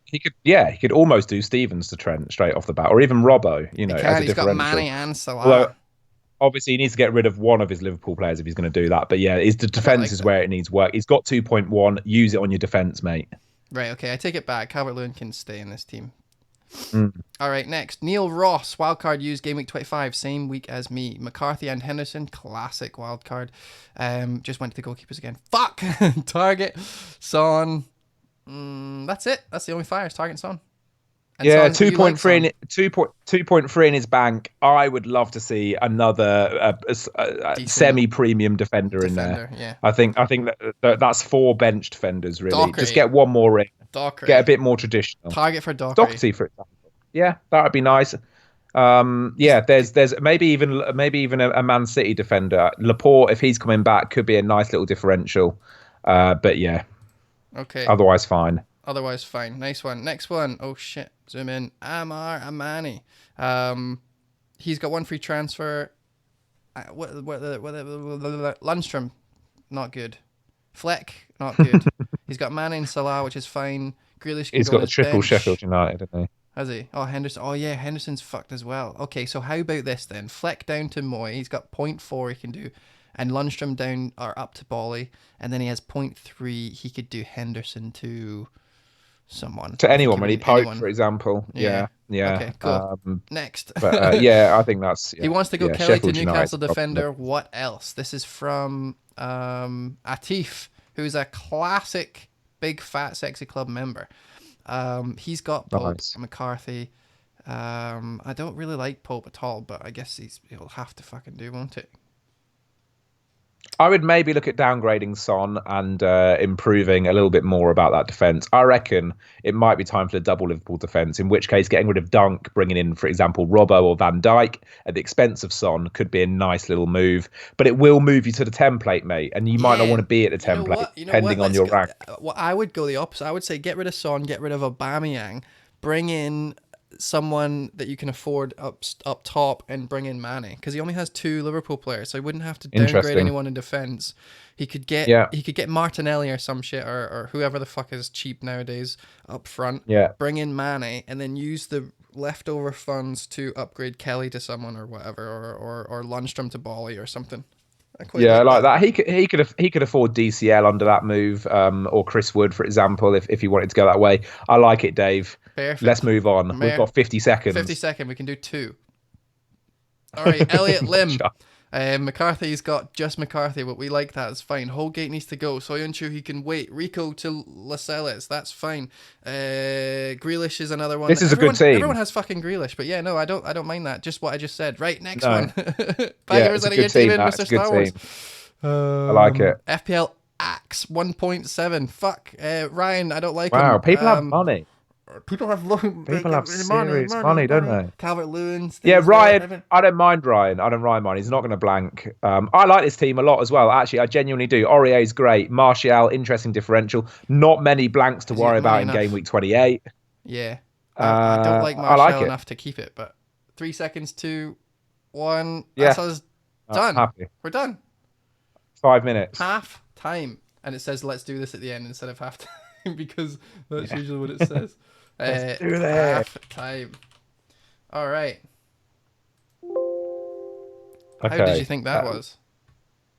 he could almost do Stevens to Trent straight off the bat, or even Robbo, He as can. a He's got differential. Manny and Although Salah. obviously he needs to get rid of one of his Liverpool players if he's going to do that. But yeah, the I don't defense like is that. where it needs work. He's got 2.1. Use it on your defense, mate. Right, okay, I take it back. Calvert-Lewin can stay in this team. Mm. All right, next. Neil Ross, wildcard used game week 25, same week as me. McCarthy and Henderson, classic wildcard. Just went to the goalkeepers again. Fuck! Target, Son. That's it. That's the only fires. Target, Son. And Yeah, Son, you like 2.3 Son. in 2.3 in his bank. I would love to see another Decent semi-premium defender in there. defender, yeah. I think that's four bench defenders really. Just Doherty. get one more in. Get a Doherty. bit more traditional. Target for Doherty. Doherty, for example. Yeah, that would be nice. Yeah, there's maybe even a Man City defender. Laporte, if he's coming back, could be a nice little differential. But yeah, Okay. otherwise fine. Otherwise, fine. Nice one. Next one. Oh shit. Zoom in. Amar Amani. He's got one free transfer. Lundstrom, not good. Fleck, not good. He's got Mane and Salah, which is fine. Grealish can He's go got on the his triple bench. Sheffield United, hasn't he? Has he? Oh, Henderson. Oh, yeah, Henderson's fucked as well. Okay, so how about this then? Fleck down to Moy. He's got 0.4 he can do. And Lundstrom down or up to Bolly. And then he has 0.3. He could do Henderson to someone. To I think anyone, he really. would do Pope, anyone. for example. Yeah. Yeah. Okay, cool. Next. But yeah, I think that's. He wants to go yeah, Kelly to Sheffield United, Newcastle probably. defender. What else? This is from Atif, who's a classic big fat sexy club member. He's got Pope, Nice. McCarthy. I don't really like Pope at all, but I guess he'll have to fucking do, won't it? I would maybe look at downgrading Son and improving a little bit more about that defence. I reckon it might be time for the double Liverpool defence, in which case getting rid of Dunk, bringing in, for example, Robbo or Van Dijk at the expense of Son could be a nice little move. But it will move you to the template, mate, and you might not want to be at the template, depending on your rank. Well, I would go the opposite. I would say get rid of Son, get rid of Aubameyang, bring in someone that you can afford up top, and bring in Mane, because he only has two Liverpool players, so he wouldn't have to downgrade Interesting. anyone in defence. He could get Yeah. Martinelli or some shit, or whoever the fuck is cheap nowadays up front. Yeah. Bring in Mane, and then use the leftover funds to upgrade Kelly to someone or whatever, or Lundstrom to Bolly or something. I quite Yeah, like that. that. He could afford DCL under that move, or Chris Wood, for example, if he wanted to go that way. I like it, Dave. Perfect. Let's move on. We've got 50 seconds. 50 seconds. We can do two. All right, Elliot Lim. McCarthy's got just McCarthy, but we like that. It's fine. Holgate needs to go. Soyuncu, he can wait. Rico to Lascelles. That's fine. Grealish is another one. This is a good team. Everyone has fucking Grealish, but yeah, no, I don't mind that. Just what I just said. Right, next No. one. Yeah, it's a good team. That's a good team. I like it. FPL Axe 1.7. Fuck. Ryan, I don't like Wow, him. people have money. People have People have serious money, don't they? Calvert-Lewin. Yeah, Ryan. I don't mind Ryan. I don't mind mine. He's not going to blank. I like this team a lot as well. Actually, I genuinely do. Aurier's great. Martial, interesting differential. Not many blanks to worry about in game week 28. Yeah. I don't like Martial like it. enough to keep it, but 3 seconds, 2, 1. Yeah. That's us done. Happy. We're done. 5 minutes. Half time. And it says let's do this at the end instead of half time because that's usually what it says. Let's do that. Half time. All right. Okay. How did you think that was?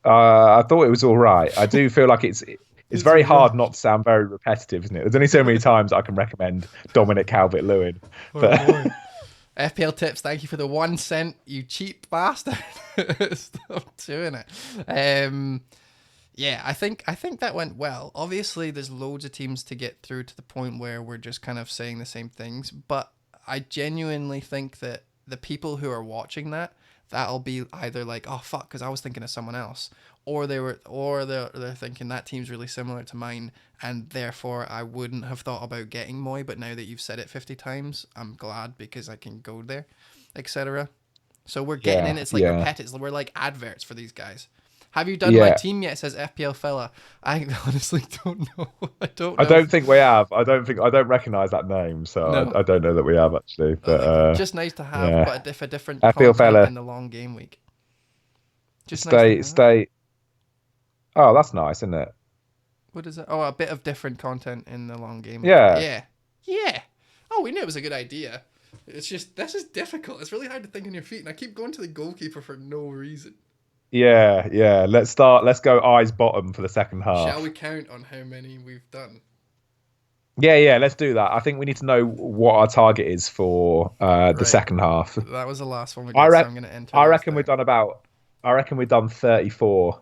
I thought it was all right. I do feel like it's very hard not to sound very repetitive, isn't it? There's only so many times I can recommend Dominic Calvert-Lewin. But FPL tips, thank you for the 1 cent, you cheap bastard. Stop doing it. Yeah, I think that went well. Obviously, there's loads of teams to get through to the point where we're just kind of saying the same things. But I genuinely think that the people who are watching that'll be either like, oh fuck, because I was thinking of someone else, or they're thinking that team's really similar to mine, and therefore I wouldn't have thought about getting Moy. But now that you've said it 50 times, I'm glad because I can go there, etc. So we're getting in. It's like repetitive. We're like adverts for these guys. Have you done my team yet? It says FPL fella. I honestly don't know. I don't think we have. I don't recognise that name, so no. I don't know that we have actually. But just nice to have, but if a different FPL fella in the long game week. Just stay. Oh, that's nice, isn't it? What is it? Oh, a bit of different content in the long game. Yeah. Yeah. Yeah. Oh, we knew it was a good idea. It's just, this is difficult. It's really hard to think on your feet, and I keep going to the goalkeeper for no reason. Yeah, yeah. Let's go eyes bottom for the second Shall we half. count on how many we've done? Yeah, yeah. Let's do that. I think we need to know what our target is for the Right. second half. That was the last one we I did, so re- I'm going to enter I those reckon we've down. done about. I reckon we've done 34.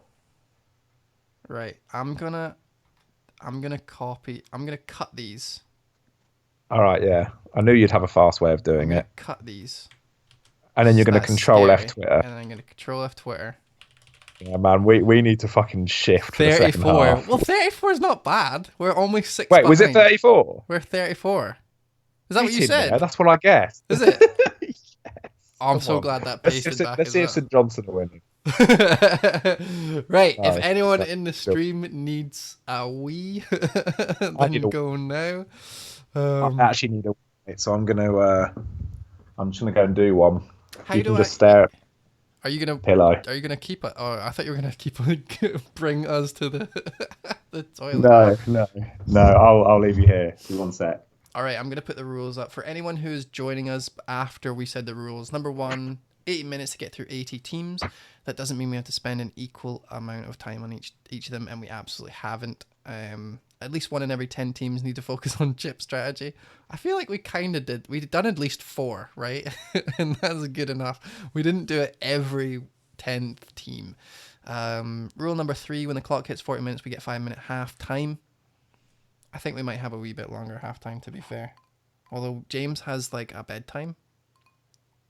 Right. I'm gonna cut these. All right, yeah. I knew you'd have a fast way of I'm doing gonna it. cut these. And then you're going to That's control F scary. Twitter. And then I'm gonna control F Twitter. Yeah, man, we need to fucking shift for the second 34. half. Well, 34 is not bad. We're only 6 Wait, was it behind. 34? We're 34. Is that what you Get in there. said? That's what I guessed. Is it? Yes, Oh, I'm come so on. glad that Let's see pasted back let's as see if well. St Johnson are winning. Right, if Nice. anyone That's in the good. stream needs a wee, I need then a. go now. I actually need a. So I'm gonna. I'm just gonna go and do one. How You do can I? just stare at Are you gonna? the pillow. Are you gonna keep it? Oh, I thought you were gonna keep bring us to the the toilet. No. I'll leave you here. Give me one sec. All right, I'm gonna put the rules up for anyone who's joining us after we said the rules. Number one, 80 minutes to get through 80 teams. That doesn't mean we have to spend an equal amount of time on each of them, and we absolutely haven't. At least one in every 10 teams need to focus on chip strategy. I feel like we kind of did. We'd done at least 4, right? And that's good enough. We didn't do it every 10th team. Rule number 3, when the clock hits 40 minutes, we get 5-minute half time. I think we might have a wee bit longer halftime, to be fair. Although James has like a bedtime,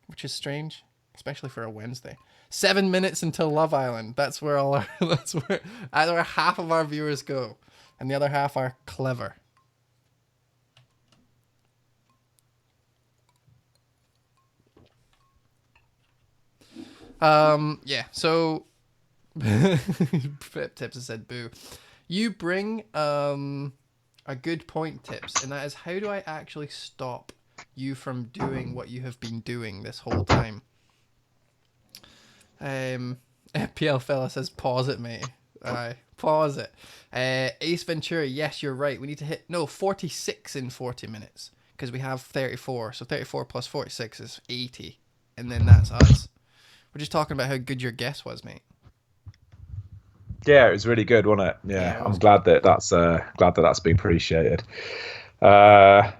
which is strange, especially for a Wednesday. 7 minutes until Love Island. That's where that's where either half of our viewers go, and the other half are clever. Yeah. So, Tips has said boo. You bring a good point, Tips, and that is, how do I actually stop you from doing what you have been doing this whole time? FPL fella says pause it, mate. Pause it. Ace Ventura, yes, you're right. We need to hit 46 in 40 minutes because we have 34. So 34 plus 46 is 80, and then that's us. We're just talking about how good your guess was, mate. Yeah, it was really good, wasn't it? Yeah, it I'm was glad that that's been appreciated. We're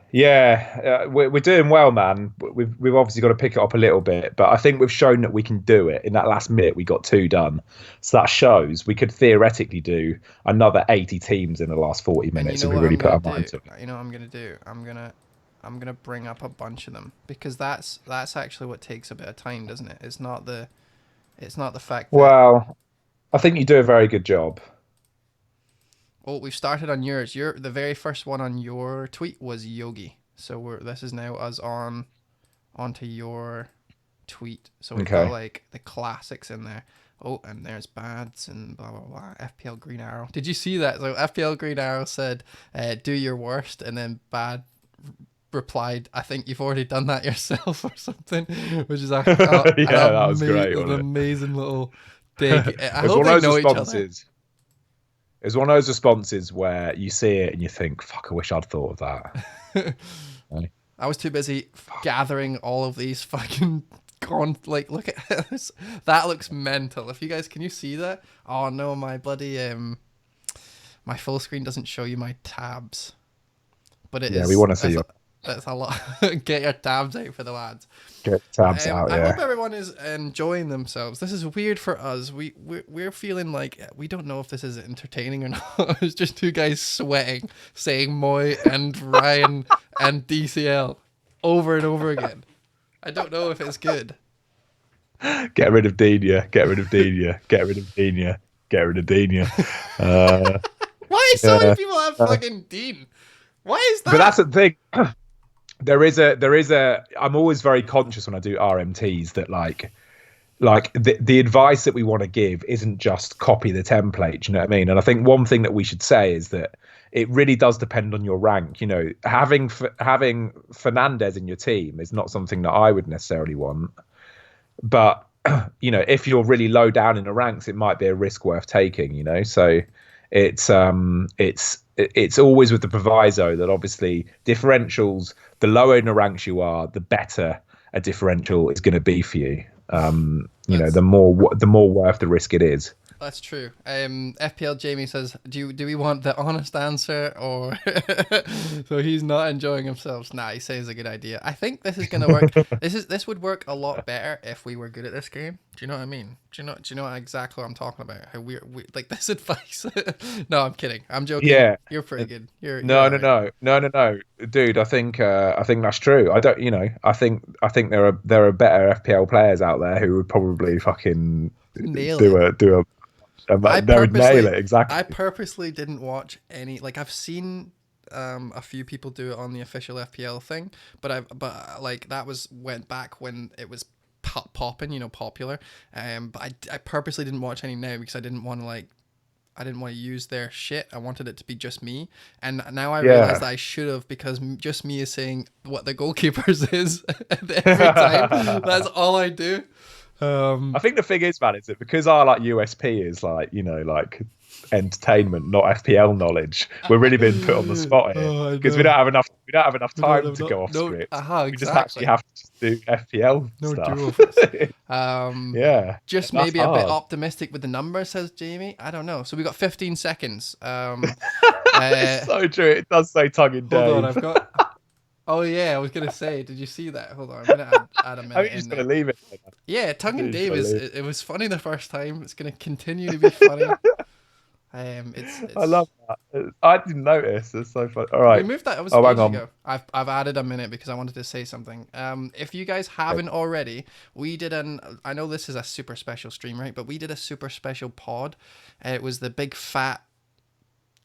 doing well, man. We've obviously got to pick it up a little bit, but I think we've shown that we can do it. In that last minute, we got 2 done, so that shows we could theoretically do another 80 teams in the last 40 minutes if we really put our mind to it. You know what I'm gonna do? I'm gonna bring up a bunch of them, because that's actually what takes a bit of time, doesn't it? It's not the fact that. Well, I think you do a very good job. Oh, we've started on yours. The very first one on your tweet was Yogi. So this is now us onto your tweet. So we've got like the classics in there. Oh, and there's Bads and blah blah blah. FPL Green Arrow. Did you see that? So FPL Green Arrow said, "Do your worst," and then Bad replied, "I think you've already done that yourself," or something, which is Yeah, that was great. An amazing little dig. I It's hope one of they those know each other. responses. It's one of those responses where you see it and you think, "Fuck, I wish I'd thought of that." I was too busy gathering all of these fucking look at this. That looks mental. If you guys, can you see that? Oh no, my bloody my full screen doesn't show you my tabs, but it is. Yeah, we want to see your That's a lot. Get your tabs out for the lads. get tabs out. I Yeah. hope everyone is enjoying themselves. This is weird for us. We're feeling like we don't know if this is entertaining or not. It's just 2 guys sweating, saying Moy and Ryan and DCL over and over again. I don't know if it's good. Get rid of Dina. Get rid of Dina. Get rid of Dina. Get rid of Dina. Why so many people have fucking Dean? Why is that? But that's the thing. There is a. I'm always very conscious when I do RMTs that like the advice that we want to give isn't just copy the template. Do you know what I mean? And I think one thing that we should say is that it really does depend on your rank. You know, having Fernandez in your team is not something that I would necessarily want. But you know, if you're really low down in the ranks, it might be a risk worth taking. You know, so It's always with the proviso that obviously differentials, the lower in the ranks you are, the better a differential is going to be for you. The more worth the risk it is. That's true. FPL Jamie says, do we want the honest answer or so he's not enjoying himself? Nah, he says a good idea. I think this is gonna work. This would work a lot better if we were good at this game. Do you know what I mean? Do you know exactly what I'm talking about? How we like this advice. No, I'm kidding. I'm joking. Yeah, you're pretty good. You're no, all right. no, dude. I think that's true. I don't, I think there are better FPL players out there who would probably fucking Nail it. do a they would nail it exactly. I purposely didn't watch any. Like I've seen a few people do it on the official FPL thing, but like that went back when it was popping, popular. But I purposely didn't watch any now because I didn't want to use their shit. I wanted it to be just me. And now I realize that I should have, because just me is saying what the goalkeepers is every time. That's all I do. I think the thing is, man, is that because our like USP is like entertainment, not FPL knowledge, we're really being put on the spot here because we don't have enough time to go off script. Exactly. We just actually have to just do FPL stuff. Yeah, just maybe hard. A bit optimistic with the number, says Jamie. I don't know. So we got 15 seconds. It's so true. It does say tongue in Dave. Hold on, I've got. Oh yeah, I was gonna say, did you see that? Hold on, I'm gonna add a minute. I'm just gonna leave it. Yeah, tongue and Dave it was funny the first time. It's gonna continue to be funny. It's I love that. I didn't notice. It's so funny. All right, we moved that. It was ages ago. I've added a minute because I wanted to say something. If you guys haven't already, we did I know this is a super special stream, right? But we did a super special pod. It was the big fat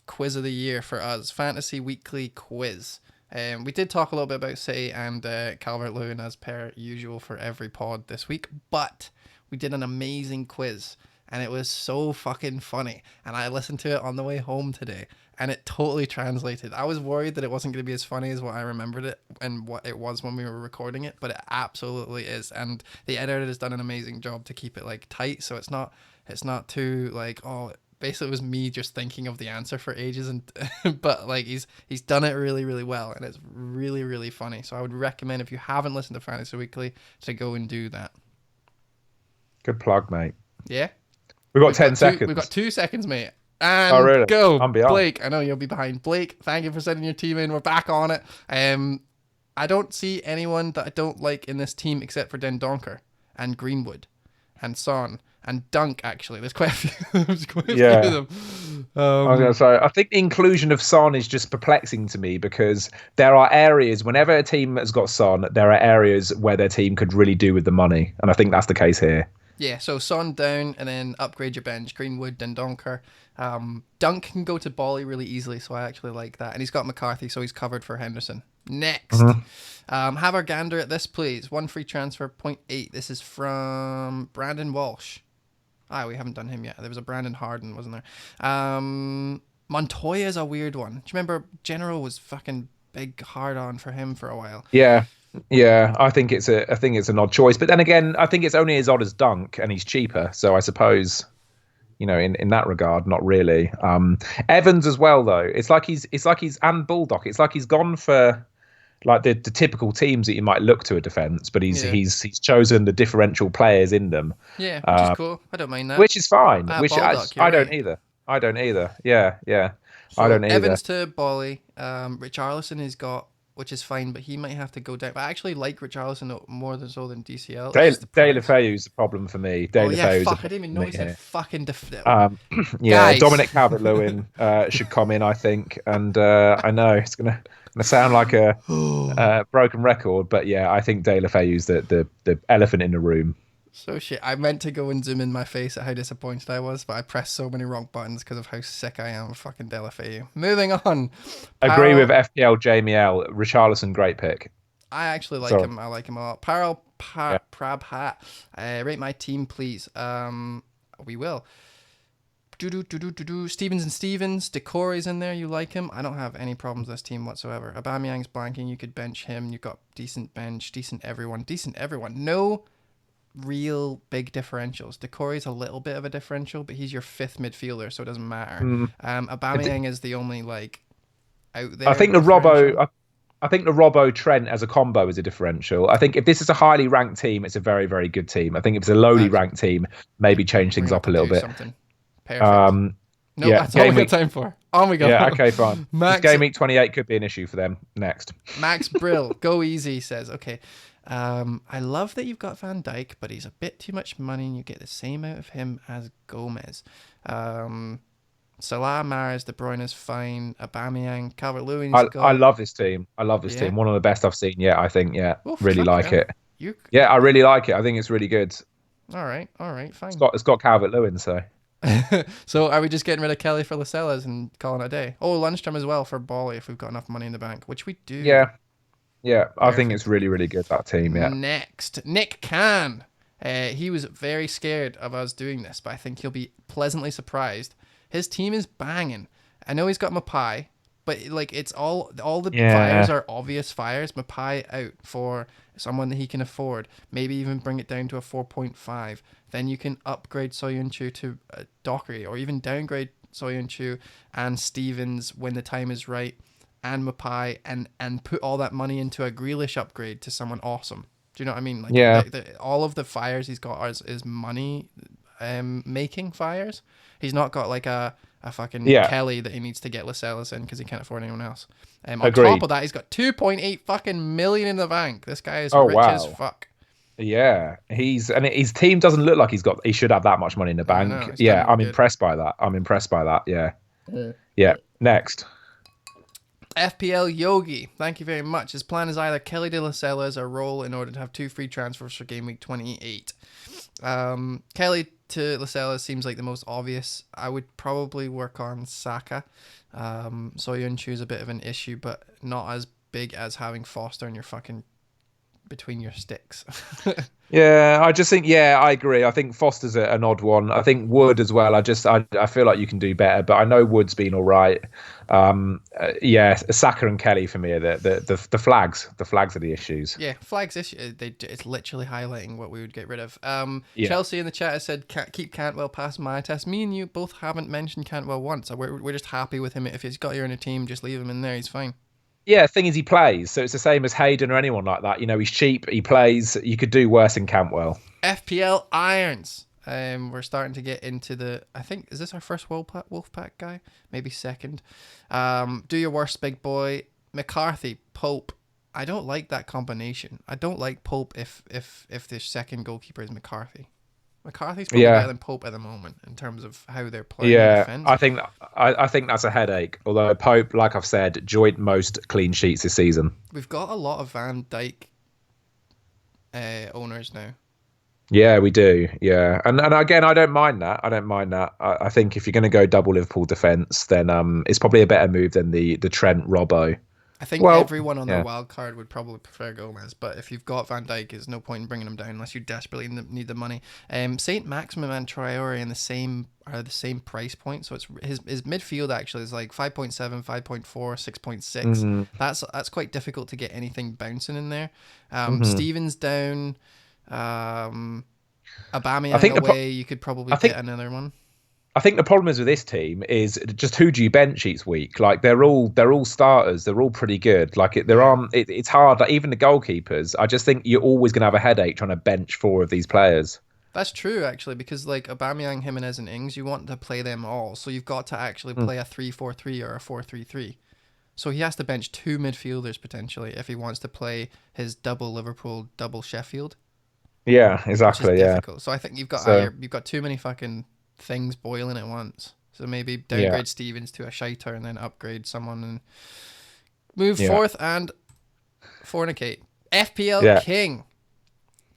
quiz of the year for us, Fantasy Weekly quiz. We did talk a little bit about City and Calvert-Lewin as per usual for every pod this week, but we did an amazing quiz and it was so fucking funny. And I listened to it on the way home today and it totally translated. I was worried that it wasn't going to be as funny as what I remembered it and what it was when we were recording it, but it absolutely is. And the editor has done an amazing job to keep it like tight, so it's not too like, oh, basically it was me just thinking of the answer for ages, and but like he's done it really, really well, and it's really, really funny. So I would recommend, if you haven't listened to Fantasy Weekly, to go and do that. Good plug, mate. Yeah, we've got 10 seconds. We've got 2 seconds, mate. And really? Go, I'm beyond. Blake. I know you'll be behind. Blake, thank you for sending your team in. We're back on it. I don't see anyone that I don't like in this team except for Dendoncker and Greenwood and Son. And Dunk, actually. There's quite a few, few of them. I was going to say, I think the inclusion of Son is just perplexing to me because there are areas, whenever a team has got Son, there are areas where their team could really do with the money. And I think that's the case here. Yeah, so Son down and then upgrade your bench. Greenwood, Dendoncker. Dunk can go to Bolly really easily, so I actually like that. And he's got McCarthy, so he's covered for Henderson. Next. Have our gander at this, please. 1 free transfer, 0.8. This is from Brandon Walsh. We haven't done him yet. There was a Brandon Harden, wasn't there? Montoya is a weird one. Do you remember General was fucking big hard on for him for a while? Yeah. I think it's an odd choice, but then again, I think it's only as odd as Dunk, and he's cheaper. So I suppose, in that regard, not really. Evans as well, though. It's like he's and Bulldog. It's like he's gone for like the typical teams that you might look to a defense, but he's chosen the differential players in them. Yeah, which is cool. I don't mind that. Which is fine. Which Baldock, I don't either. I don't either. Yeah. So I don't either. Evans to Bolly. Richarlison has got, which is fine, but he might have to go down. But I actually like Richarlison more than DCL. Deulofeu's the problem for me. Fuck, I didn't even know he said fucking Guys. Dominic Calvert-Lewin should come in, I think. And I know it's gonna sound like a broken record, but yeah, I think Deulofeu's the elephant in the room. So shit, I meant to go and zoom in my face at how disappointed I was, but I pressed so many wrong buttons because of how sick I am of fucking Deulofeu. Moving on. Agree with FPL Jamie L. Richarlison, great pick. I actually like him. I like him a lot. Prabhat. Rate my team, please. We will. Stevens and Stevens. Decore's in there. You like him? I don't have any problems with this team whatsoever. Aubameyang's blanking. You could bench him. You got decent bench. Decent everyone. No real big differentials. Decore's a little bit of a differential, but he's your fifth midfielder, so it doesn't matter. Aubameyang is the only like out there I think the differential. I think the Robbo Trent as a combo is a differential. I think if this is a highly ranked team, it's a very, very good team. I think if it's a lowly Nice. ranked team, maybe change We're things gonna have up to a little do bit. something. Perfect. Nope, Yeah, that's all we game got week. time for. On we go. Yeah, okay, fine. This Max game week 28 could be an issue for them. Next. Max Brill, go easy, says, okay. I love that you've got Van Dijk, but he's a bit too much money and you get the same out of him as Gomez. Salah, Mahrez, De Bruyne is fine. Aubameyang, Calvert-Lewin's I got... love this team. I love this Yeah? team. One of the best I've seen yet, I think. Yeah, Oh, really fucking like hell. it. Yeah, I really like it. I think it's really good. All right, fine. It's got Calvert-Lewin, so. So are we just getting rid of Kelly for Lascelles and calling it a day? Oh, Lundstrom as well for Bali if we've got enough money in the bank, which we do. Yeah, I think it's Perfect. really, really good, that team, yeah. Next, Nick Can. He was very scared of us doing this, but I think he'll be pleasantly surprised. His team is banging. I know he's got Mapai, but like it's all the fires are obvious fires. Mapai out for someone that he can afford. Maybe even bring it down to a 4.5. Then you can upgrade Soyuncu to Dockery, or even downgrade Soyuncu and Stevens when the time is right, and Mapai, and put all that money into a Grealish upgrade to someone awesome. Do you know what I mean? Like all of the fires he's got is money making fires. He's not got like a fucking Kelly that he needs to get Lascelles in because he can't afford anyone else. On top of that, he's got 2.8 fucking million in the bank. This guy is rich as fuck. Yeah, his team doesn't look like he should have that much money in the bank. I'm impressed by that. Yeah. Next. FPL Yogi, thank you very much. His plan is either Kelly de Lascelles or roll in order to have 2 free transfers for game week 28. Kelly to Lascelles seems like the most obvious. I would probably work on Saka. Soyuncu is a bit of an issue, but not as big as having Foster in your fucking between your sticks. Yeah, I just think, I agree. I think Foster's an odd one. I think Wood as well. I feel like you can do better, but I know Wood's been all right. Saka and Kelly for me are the flags. The flags are the issues. Yeah, flags issue. It's literally highlighting what we would get rid of. Chelsea in the chat has said keep Cantwell past my test. Me and you both haven't mentioned Cantwell once. So we're just happy with him. If he's got you in a team, just leave him in there. He's fine. Yeah, thing is he plays, so it's the same as Hayden or anyone like that. You know, he's cheap, he plays. You could do worse in Cantwell. FPL Irons. We're starting to get into the... I think, is this our first Wolfpack guy? Maybe second. Do your worst, big boy. McCarthy, Pope. I don't like that combination. I don't like Pope if the second goalkeeper is McCarthy. McCarthy's probably better than Pope at the moment in terms of how they're playing defense. I think that's a headache. Although Pope, like I've said, joint most clean sheets this season. We've got a lot of Van Dijk owners now. Yeah, we do. Yeah, and again, I don't mind that. I think if you're going to go double Liverpool defense, then it's probably a better move than the Trent Robbo. I think everyone on their wild card would probably prefer Gomez, but if you've got Van Dijk, there's no point in bringing him down unless you desperately need the money. Saint Maximin and Traore in the same price point, so it's his midfield actually is like 5.7, 5.4, 6.6. That's quite difficult to get anything bouncing in there. Stevens down, Aubameyang away. You could probably get another one. I think the problem is with this team is just who do you bench each week? Like they're all starters. They're all pretty good. Like it's hard. Like even the goalkeepers. I just think you're always going to have a headache trying to bench 4 of these players. That's true actually, because like Aubameyang, Jimenez, and Ings, you want to play them all. So you've got to actually play a 3-4-3 or a 4-3-3. So he has to bench 2 midfielders potentially if he wants to play his double Liverpool, double Sheffield. Yeah, exactly. Which is difficult. So I think you've got too many fucking things boiling at once. So maybe downgrade Stevens to a shiter and then upgrade someone and move forth and fornicate. FPL King.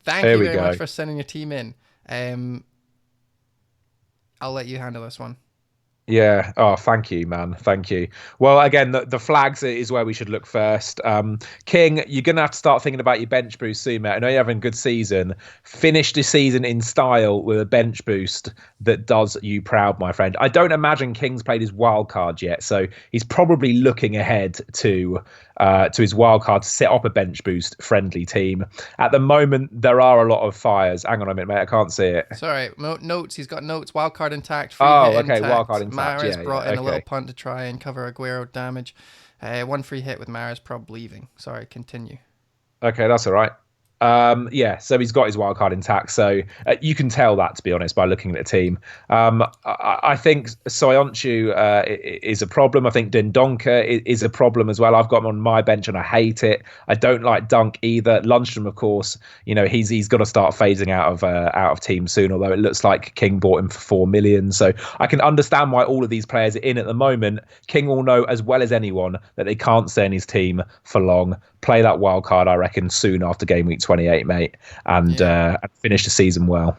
Thank you very much for sending your team in. I'll let you handle this one. Yeah. Oh, thank you, man. Thank you. Well, again, the flags is where we should look first. King, you're going to have to start thinking about your bench boost soon, mate. I know you're having a good season. Finish the season in style with a bench boost that does you proud, my friend. I don't imagine King's played his wild card yet, so he's probably looking ahead to his wild card to set up a bench boost friendly team. At the moment, there are a lot of fires. Hang on a minute, mate. I can't see it. Sorry, notes. He's got notes. Wildcard intact. Free Oh, hit okay. intact. Wildcard intact. Mahrez Yeah, brought in a little okay. punt to try and cover Aguero damage. One free hit with Mahrez prob leaving. Sorry, continue. Okay, that's all right. Yeah, so he's got his wild card intact. So you can tell that, to be honest, by looking at the team. I think Soyuncu is a problem. I think Dendonka is a problem as well. I've got him on my bench and I hate it. I don't like Dunk either. Lundstrom, of course, he's got to start phasing out of team soon. Although it looks like King bought him for 4 million. So I can understand why all of these players are in at the moment. King will know as well as anyone that they can't stay in his team for long. Play that wild card, I reckon, soon after game week 28, mate, and finish the season well.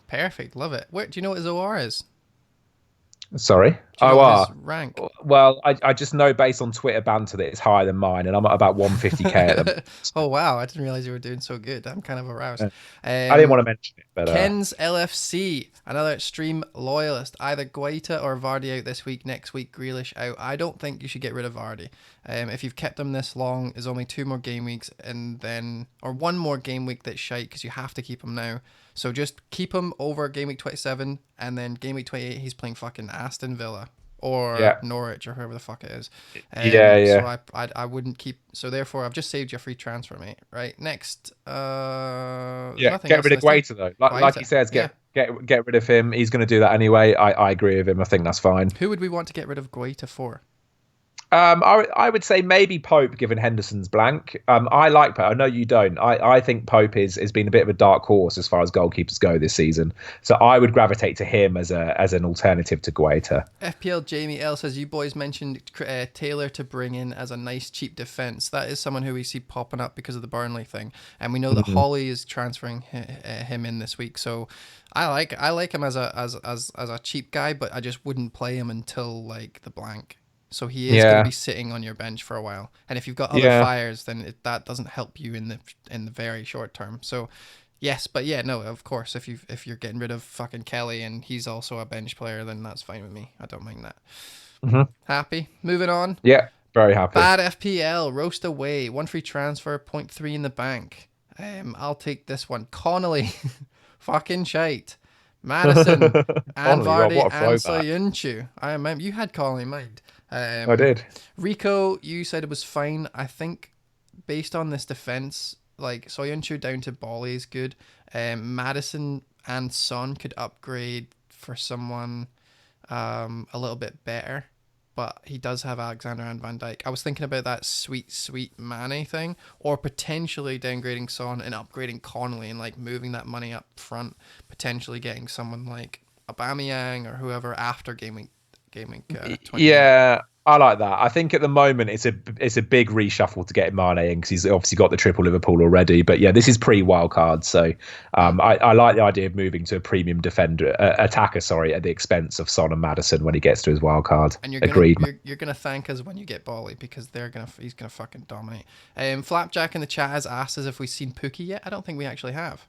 Perfect, love it. Where do you know what his OR is? Sorry, Do you know his rank? Well, I just know based on Twitter banter that it's higher than mine, and I'm at about 150k at the moment. Oh wow, I didn't realize you were doing so good. I'm kind of aroused. I didn't want to mention it, but Ken's LFC, another stream loyalist. Either Guaita or Vardy out this week. Next week, Grealish out. I don't think you should get rid of Vardy. If you've kept him this long, there's only 2 more game weeks, or 1 more game week that's shite because you have to keep him now. So just keep him over game week 27, and then game week 28 he's playing fucking Aston Villa or Norwich or whoever the fuck it is. So I wouldn't keep. So therefore, I've just saved your free transfer, mate. Right next. get rid of Guaita though. Like he says, get rid of him. He's going to do that anyway. I agree with him. I think that's fine. Who would we want to get rid of Guaita for? I would say maybe Pope, given Henderson's blank. I like Pope. I know you don't. I think Pope has been a bit of a dark horse as far as goalkeepers go this season. So I would gravitate to him as an alternative to Guaita. FPL Jamie L says, you boys mentioned Taylor to bring in as a nice cheap defence. That is someone who we see popping up because of the Burnley thing. And we know that Holly is transferring him in this week. So I like him as a cheap guy, but I just wouldn't play him until like the blank. So he is going to be sitting on your bench for a while, and if you've got other fires, then that doesn't help you in the very short term. So, yes, but no, of course, if you're getting rid of fucking Kelly and he's also a bench player, then that's fine with me. I don't mind that. Happy. Moving on. Yeah, very happy. Bad FPL roast away. 1 free transfer, 0.3 in the bank. I'll take this one. Connolly, fucking shite. Madison and Vardy and Soyuncu. I remember you had Connolly in mind. I did. Rico, you said it was fine. I think based on this defense, like Soyuncu down to Bolly is good. Madison and Son could upgrade for someone a little bit better, but he does have Alexander and Van Dijk. I was thinking about that sweet Mane thing, or potentially downgrading Son and upgrading Connolly and like moving that money up front, potentially getting someone like Aubameyang or whoever after game week 20. Yeah, I like that. I think at the moment it's a big reshuffle to get Mane in because he's obviously got the triple Liverpool already. But yeah, this is pre-wild card, so I like the idea of moving to a premium attacker, at the expense of Son and Madison when he gets to his wild card. And Agreed. You're gonna thank us when you get Bolly because he's gonna fucking dominate. Flapjack in the chat has asked us if we've seen Pookie yet. I don't think we actually have.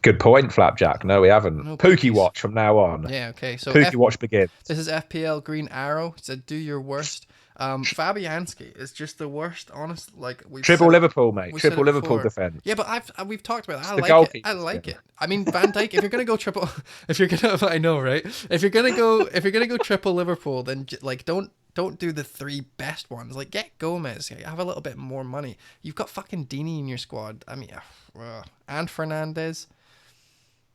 Good point, Flapjack. No, we haven't. No Pookie watch from now on. Yeah, okay. So Pookie watch begins. This is FPL Green Arrow. It said, do your worst. Fabianski is just the worst, honest. Like triple Liverpool, mate. Triple Liverpool defense. Yeah, but we've talked about that. I like it. I mean, Van Dijk. If you're gonna go triple, I know, right? If you're gonna go triple Liverpool, then like don't do the 3 best ones. Like get Gomez. Have a little bit more money. You've got fucking Dini in your squad. I mean, and Fernandez.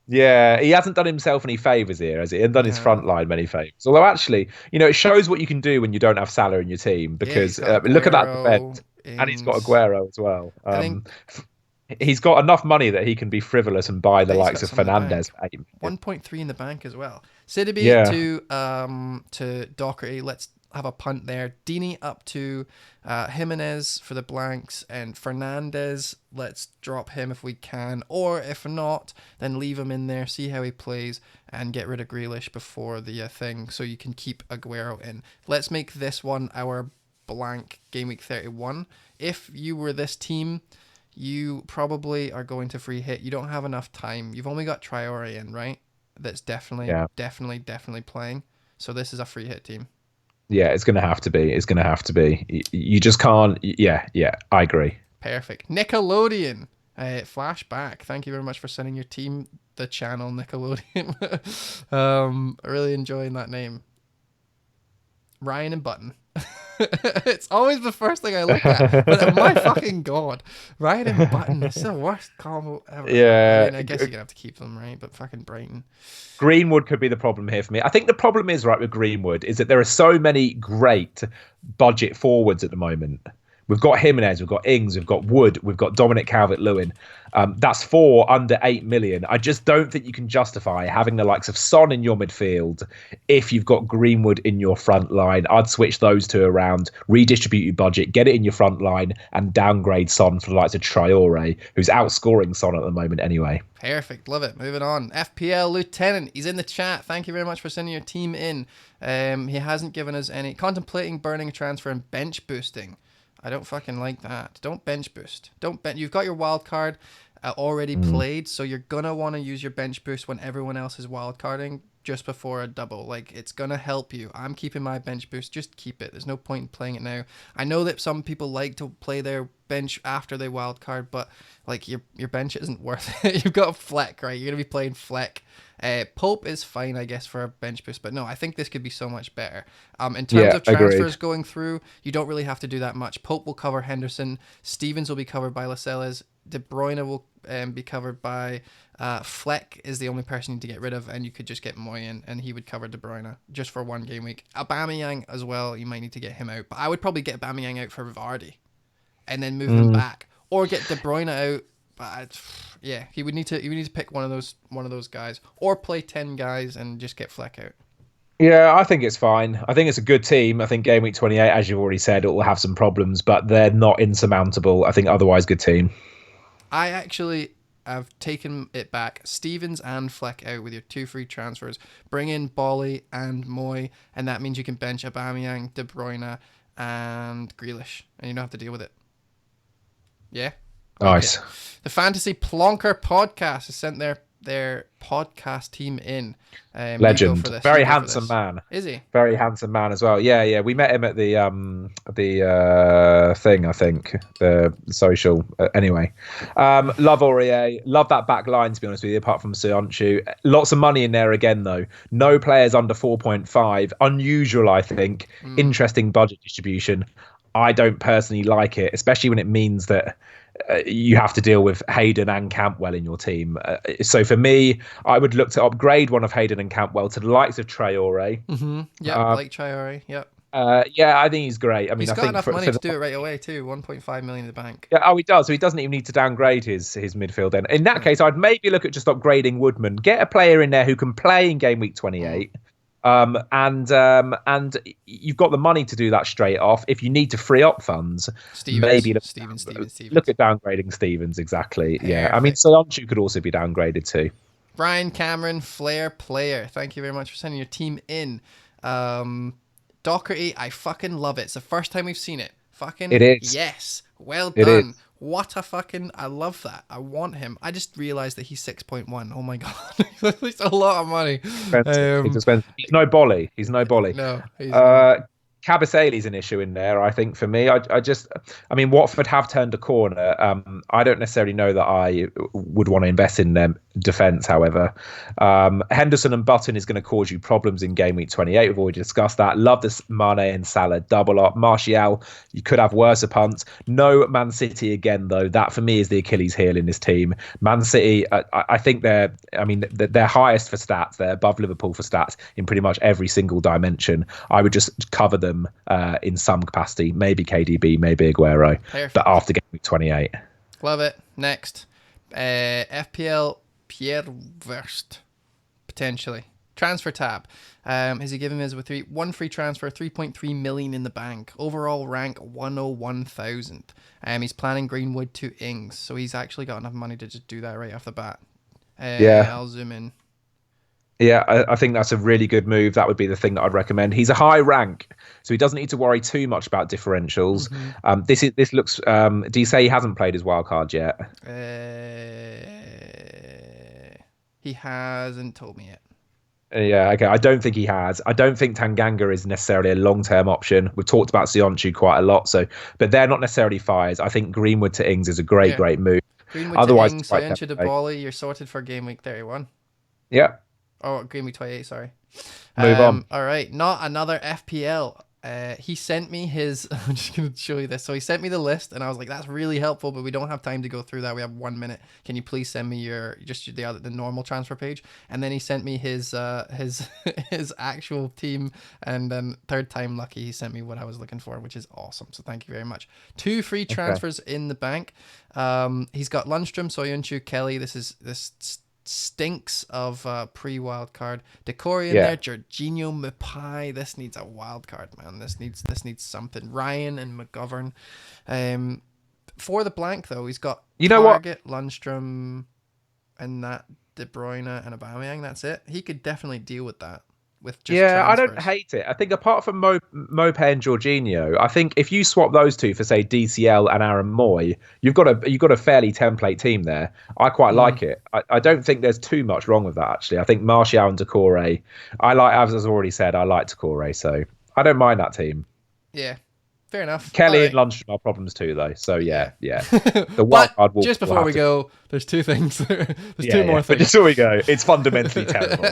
Yeah, he hasn't done himself any favours here, has he? He hasn't done his front line many favours. Although, actually, it shows what you can do when you don't have Salah in your team because look at that defence. And he's got Aguero as well. He's got enough money that he can be frivolous and buy the likes of Fernandez. 1.3 in the bank as well. Sidibe to Doherty. have a punt there. Dini up to Jimenez for the blanks, and Fernandez, let's drop him if we can, or if not, then leave him in there, see how he plays, and get rid of Grealish before the thing, so you can keep Aguero in. Let's make this one our blank game week 31. If you were this team, you probably are going to free hit. You don't have enough time. You've only got Traore in, right? That's definitely playing. So this is a free hit team. Yeah, it's going to have to be. It's going to have to be. You just can't. Yeah, I agree. Perfect. Nickelodeon. Flashback. Thank you very much for sending your team the channel, Nickelodeon. Really enjoying that name. Ryan and Button. It's always the first thing I look at. But my fucking god. Ryan and Button is the worst combo ever. Yeah. I mean, I guess you're going to have to keep them, right? But fucking Brighton. Greenwood could be the problem here for me. I think the problem is, right, with Greenwood is that there are so many great budget forwards at the moment. We've got Jimenez, we've got Ings, we've got Wood, we've got Dominic Calvert-Lewin. That's 4 under 8 million. I just don't think you can justify having the likes of Son in your midfield if you've got Greenwood in your front line. I'd switch those two around, redistribute your budget, get it in your front line, and downgrade Son for the likes of Traore, who's outscoring Son at the moment anyway. Perfect. Love it. Moving on. FPL Lieutenant. He's in the chat. Thank you very much for sending your team in. He hasn't given us any. Contemplating burning a transfer and bench boosting. I don't fucking like that. Don't bench boost. You've got your wild card already played, so you're gonna want to use your bench boost when everyone else is wild carding just before a double. Like, it's gonna help you. I'm keeping my bench boost. Just keep it. There's no point in playing it now. I know that some people like to play their bench after they wild card, but like your bench isn't worth it. You've got a Fleck, right? You're gonna be playing Fleck. Pope is fine, I guess, for a bench boost, but no, I think this could be so much better. In terms of transfers going through, you don't really have to do that much. Pope will cover Henderson. Stevens will be covered by Lascelles. De Bruyne will be covered by Fleck is the only person you need to get rid of, and you could just get Moy in, and he would cover De Bruyne just for one game week. Aubameyang as well, you might need to get him out, but I would probably get Aubameyang out for Vardy, and then move him back, or get De Bruyne out. But yeah, he would need to pick one of those guys, or play 10 guys and just get Fleck out. Yeah, I think it's fine. I think it's a good team. I think game week 28, as you've already said, it will have some problems, but they're not insurmountable. I think otherwise good team. I actually have taken it back. Stevens and Fleck out with your 2 free transfers. Bring in Bolly and Moy, and that means you can bench Aubameyang, De Bruyne, and Grealish, and you don't have to deal with it. Yeah? Nice. Okay. The Fantasy Plonker podcast has sent their podcast team in. Legend. Very handsome man. Is he? Very handsome man as well. Yeah. We met him at the thing, I think. The social. Anyway. Love Aurier. Love that back line, to be honest with you, apart from Söyüncü. Lots of money in there again, though. No players under 4.5. Unusual, I think. Interesting budget distribution. I don't personally like it, especially when it means that you have to deal with Hayden and Campbell in your team. So for me, I would look to upgrade one of Hayden and Campbell to the likes of Traore. Yeah, like Traore. Yep. Yeah, I think he's great. I mean, he's got I think enough money to do it right away too. 1.5 million in the bank. Yeah, he does. So he doesn't even need to downgrade his midfield. Then in that case, I'd maybe look at just upgrading Woodman. Get a player in there who can play in game week 28. And you've got the money to do that straight off. If you need to free up funds, maybe Stevens. Look at downgrading Stevens. Exactly. Perfect. Yeah. I mean, Söyüncü could also be downgraded too. Brian Cameron, Flair player. Thank you very much for sending your team in. Doherty, I fucking love it. It's the first time we've seen it. Fucking it is. Yes. Well done. What a fucking... I love that. I want him. I just realised that he's 6.1. Oh my god. It's a lot of money. He's expensive. He's no Bolly. No. Kabasele's an issue in there, I think, for me. I mean, Watford have turned a corner. I don't necessarily know that I would want to invest in them defence, however. Henderson and Button is going to cause you problems in game week 28. We've already discussed that. Love this Mane and Salah double up. Martial, you could have worse punts. No Man City again, though. That, for me, is the Achilles heel in this team. Man City, I think they're highest for stats. They're above Liverpool for stats in pretty much every single dimension. I would just cover them in some capacity, maybe KDB, maybe Aguero. Perfect. But after game week 28. Love it. Next, FPL Pierre Verst, potentially. Transfer tab. Has he given us with one free transfer, 3.3 million in the bank. Overall rank 101,000. He's planning Greenwood to Ings, so he's actually got enough money to just do that right off the bat. Yeah. I'll zoom in. Yeah, I think that's a really good move. That would be the thing that I'd recommend. He's a high rank, so he doesn't need to worry too much about differentials. This looks. Do you say he hasn't played his wild card yet? He hasn't told me yet. Yeah, okay. I don't think he has. I don't think Tanganga is necessarily a long-term option. We've talked about Sionchu quite a lot, but they're not necessarily fires. I think Greenwood to Ings is a great move. Greenwood Otherwise, to Ings, Sionchu to Bolly. You're sorted for game week 31. Yeah. Oh, game week 28. Sorry. Move on. All right, not another FPL. He sent me his. I'm just gonna show you this. So he sent me the list, and I was like, "That's really helpful," but we don't have time to go through that. We have 1 minute. Can you please send me the normal transfer page? And then he sent me his his actual team, and then third time lucky, he sent me what I was looking for, which is awesome. So thank you very much. 2 free transfers in the bank. He's got Lundstrom, Soyuncu, Kelly. This stinks of pre-wild card. Decore in there, Jorginho, Mapai. This needs a wild card, man. This needs something. Ryan and McGovern. For the blank though, he's got Target, Lundstrom, and that De Bruyne and Aubameyang. That's it. He could definitely deal with that. With just transfers. I don't hate it. I think apart from Mope and Jorginho, I think if you swap those two for say DCL and Aaron Moy, you've got a fairly template team there. I quite like it. I don't think there's too much wrong with that actually. I think Martial and Decore, as I've already said, I like Decore, so I don't mind that team. Yeah. Fair enough. Kelly and Lundstrom are problems too, though. So yeah. The wild card will. Just before we go, there's 2 things. There's 2 more things. But just before we go, it's fundamentally terrible.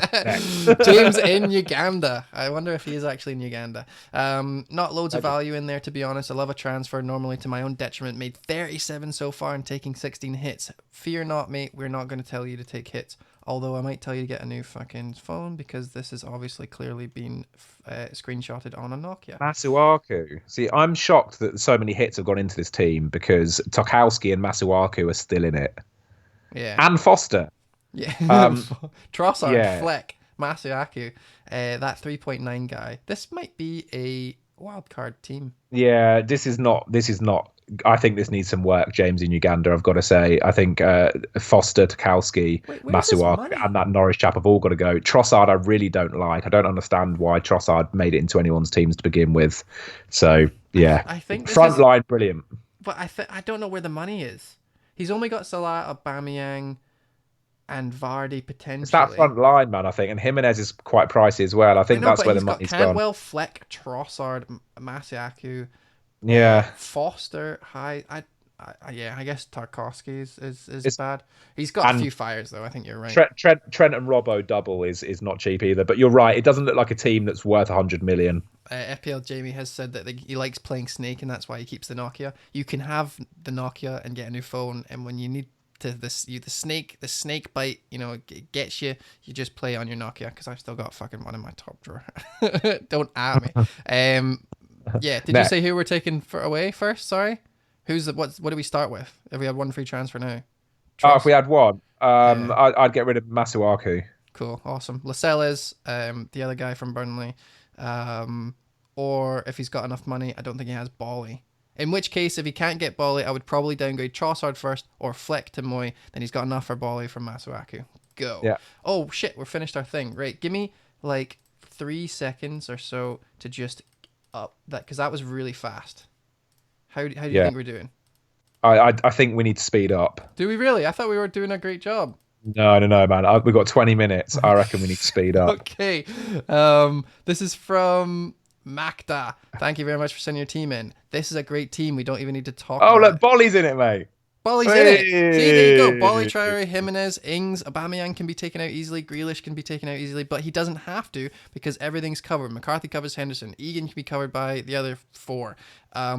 James in Uganda. I wonder if he is actually in Uganda. Not loads of value in there, to be honest. I love a transfer, normally to my own detriment. Made 37 so far and taking 16 hits. Fear not, mate. We're not going to tell you to take hits. Although I might tell you to get a new fucking phone because this is obviously clearly been screenshotted on a Nokia. Masuaku. See, I'm shocked that so many hits have gone into this team because Tokowski and Masuaku are still in it. Yeah. And Foster. Yeah. Trossard, Fleck, Masuaku, that 3.9 guy. This might be a wildcard team. Yeah, this is not. I think this needs some work, James in Uganda, I've got to say. I think Foster, Tokowski, Masuaku, and that Norwich chap have all got to go. Trossard, I really don't like. I don't understand why Trossard made it into anyone's teams to begin with. So, yeah. I think front line, brilliant. But I don't know where the money is. He's only got Salah, Aubameyang, and Vardy potentially. It's that front line, man, I think. And Jimenez is quite pricey as well. I think that's where the money's gone. Cantwell, Fleck, Trossard, Masuaku. Yeah. Foster, I guess Tarkovsky is bad. He's got a few fires though. I think you're right. Trent and Robbo double is not cheap either. But you're right. It doesn't look like a team that's worth 100 million. FPL Jamie has said that he likes playing Snake and that's why he keeps the Nokia. You can have the Nokia and get a new phone, and when you need to the snake bite, it gets you. You just play on your Nokia because I've still got fucking one in my top drawer. Don't at me. Yeah, did you say who we're taking away first? Sorry, what do we start with? If we had 1 free transfer now, if we had one, I'd get rid of Masuaku. Cool, awesome. Lascelles, the other guy from Burnley, or if he's got enough money, I don't think he has Bolly. In which case, if he can't get Bolly, I would probably downgrade Trossard first or Fleck to Moy. Then he's got enough for Bolly from Masuaku. Go. Yeah. Oh shit, we're finished our thing. Right, give me like 3 seconds or so to just up that, because that was really fast. How do you think we're doing? I think we need to speed up. Do we really? I thought we were doing a great job. No, man. We've got 20 minutes. I reckon we need to speed up. Okay. This is from Makda. Thank you very much for sending your team in. This is a great team. We don't even need to talk about look, Bolly's in it, mate. Bolly's in it. See, there you go. Bolly, Traore, Jimenez, Ings, Aubameyang can be taken out easily. Grealish can be taken out easily, but he doesn't have to because everything's covered. McCarthy covers Henderson. Egan can be covered by the other 4.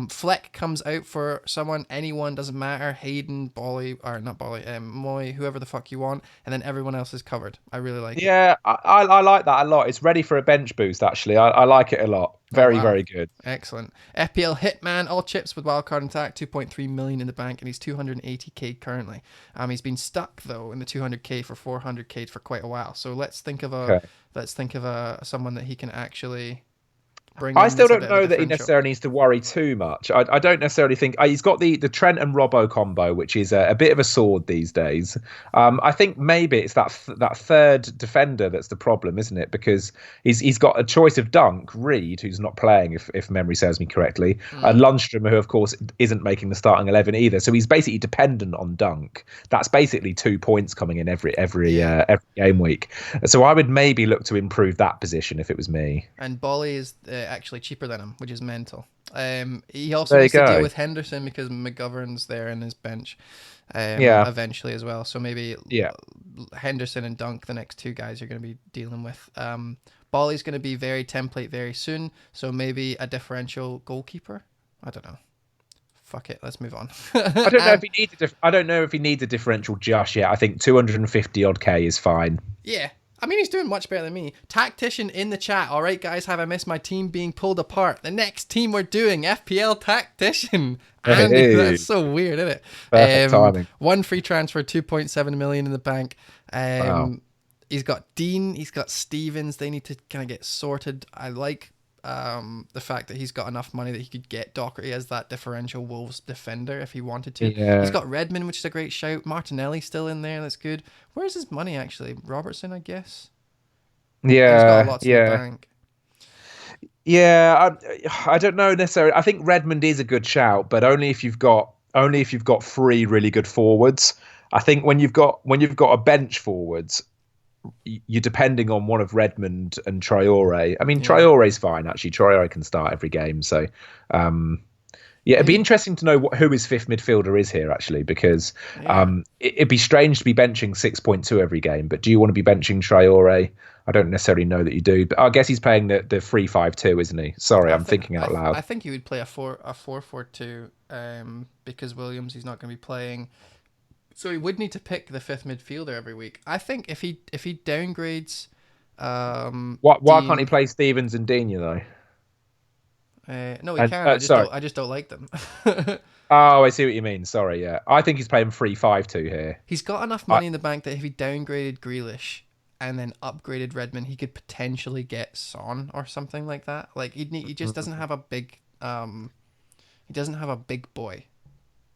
Fleck comes out for anyone, doesn't matter. Hayden, Bolly, or not Bolly, Moy, whoever the fuck you want, and then everyone else is covered. I really like it. Yeah, I like that a lot. It's ready for a bench boost, actually. I like it a lot. Oh, Very, wow. very good. Excellent. FPL Hitman, all chips with wildcard intact, 2.3 million in the bank, and he's 280k currently. He's been stuck though in the 200k for 400k for quite a while. So Okay. let's think of a someone that he can actually bring I in still that's a don't bit of a know that he differential. necessarily needs to worry too much. I don't necessarily think he's got the Trent and Robbo combo, which is a bit of a sword these days. I think maybe it's that third defender that's the problem, isn't it? Because he's got a choice of Dunk, Reed, who's not playing, if memory serves me correctly, and Lundstrom, who of course isn't making the starting 11 either. So he's basically dependent on Dunk. That's basically 2 points coming in every game week. So I would maybe look to improve that position if it was me. And Bolly is actually cheaper than him, which is mental. He also There you needs to deal go. with Henderson because McGovern's there in his bench Yeah. eventually as well. So maybe Yeah. Henderson and Dunk, the next two guys you're going to be dealing with. Bolly's going to be very template very soon. So maybe a differential goalkeeper. I don't know. Fuck it. Let's move on. I don't know if he needs I don't know if he needs a differential just yet. I think 250 odd K is fine. Yeah. I mean, he's doing much better than me. Tactician in the chat. All right, guys, have I missed my team being pulled apart? The next team we're doing, FPL Tactician. Andy, Hey. that's so weird, isn't it? Perfect timing. One free transfer, 2.7 million in the bank. Wow. He's got Dean, he's got Stevens. They need to kind of get sorted. I like the fact that he's got enough money that he could get Doherty as that differential Wolves defender if he wanted to. Yeah. He's got Redmond, which is a great shout. Martinelli still in there. That's good. Where's his money actually? Robertson, I guess. He's got lots in the bank. Yeah, I don't know necessarily. I think Redmond is a good shout, but only if you've got three really good forwards. I think when you've got a bench forwards, you're depending on one of Redmond and Traore. I mean, Traore's fine actually. Traore can start every game, so it'd be interesting to know who his fifth midfielder is here actually, because it'd be strange to be benching 6.2 every game. But do you want to be benching Traore? I don't necessarily know that you do, but I guess he's playing the 3-5-2, isn't he? Sorry, I'm thinking out loud. I think he would play a 4-4-2 because Williams he's not going to be playing. So he would need to pick the fifth midfielder every week. I think if he downgrades, why can't he play Stevens and Digne though? No, he can. I just don't like them. Oh, I see what you mean. Sorry, yeah. I think he's playing 3-5-2 here. He's got enough money in the bank that if he downgraded Grealish and then upgraded Redmond, he could potentially get Son or something like that. Like he just doesn't have a big he doesn't have a big boy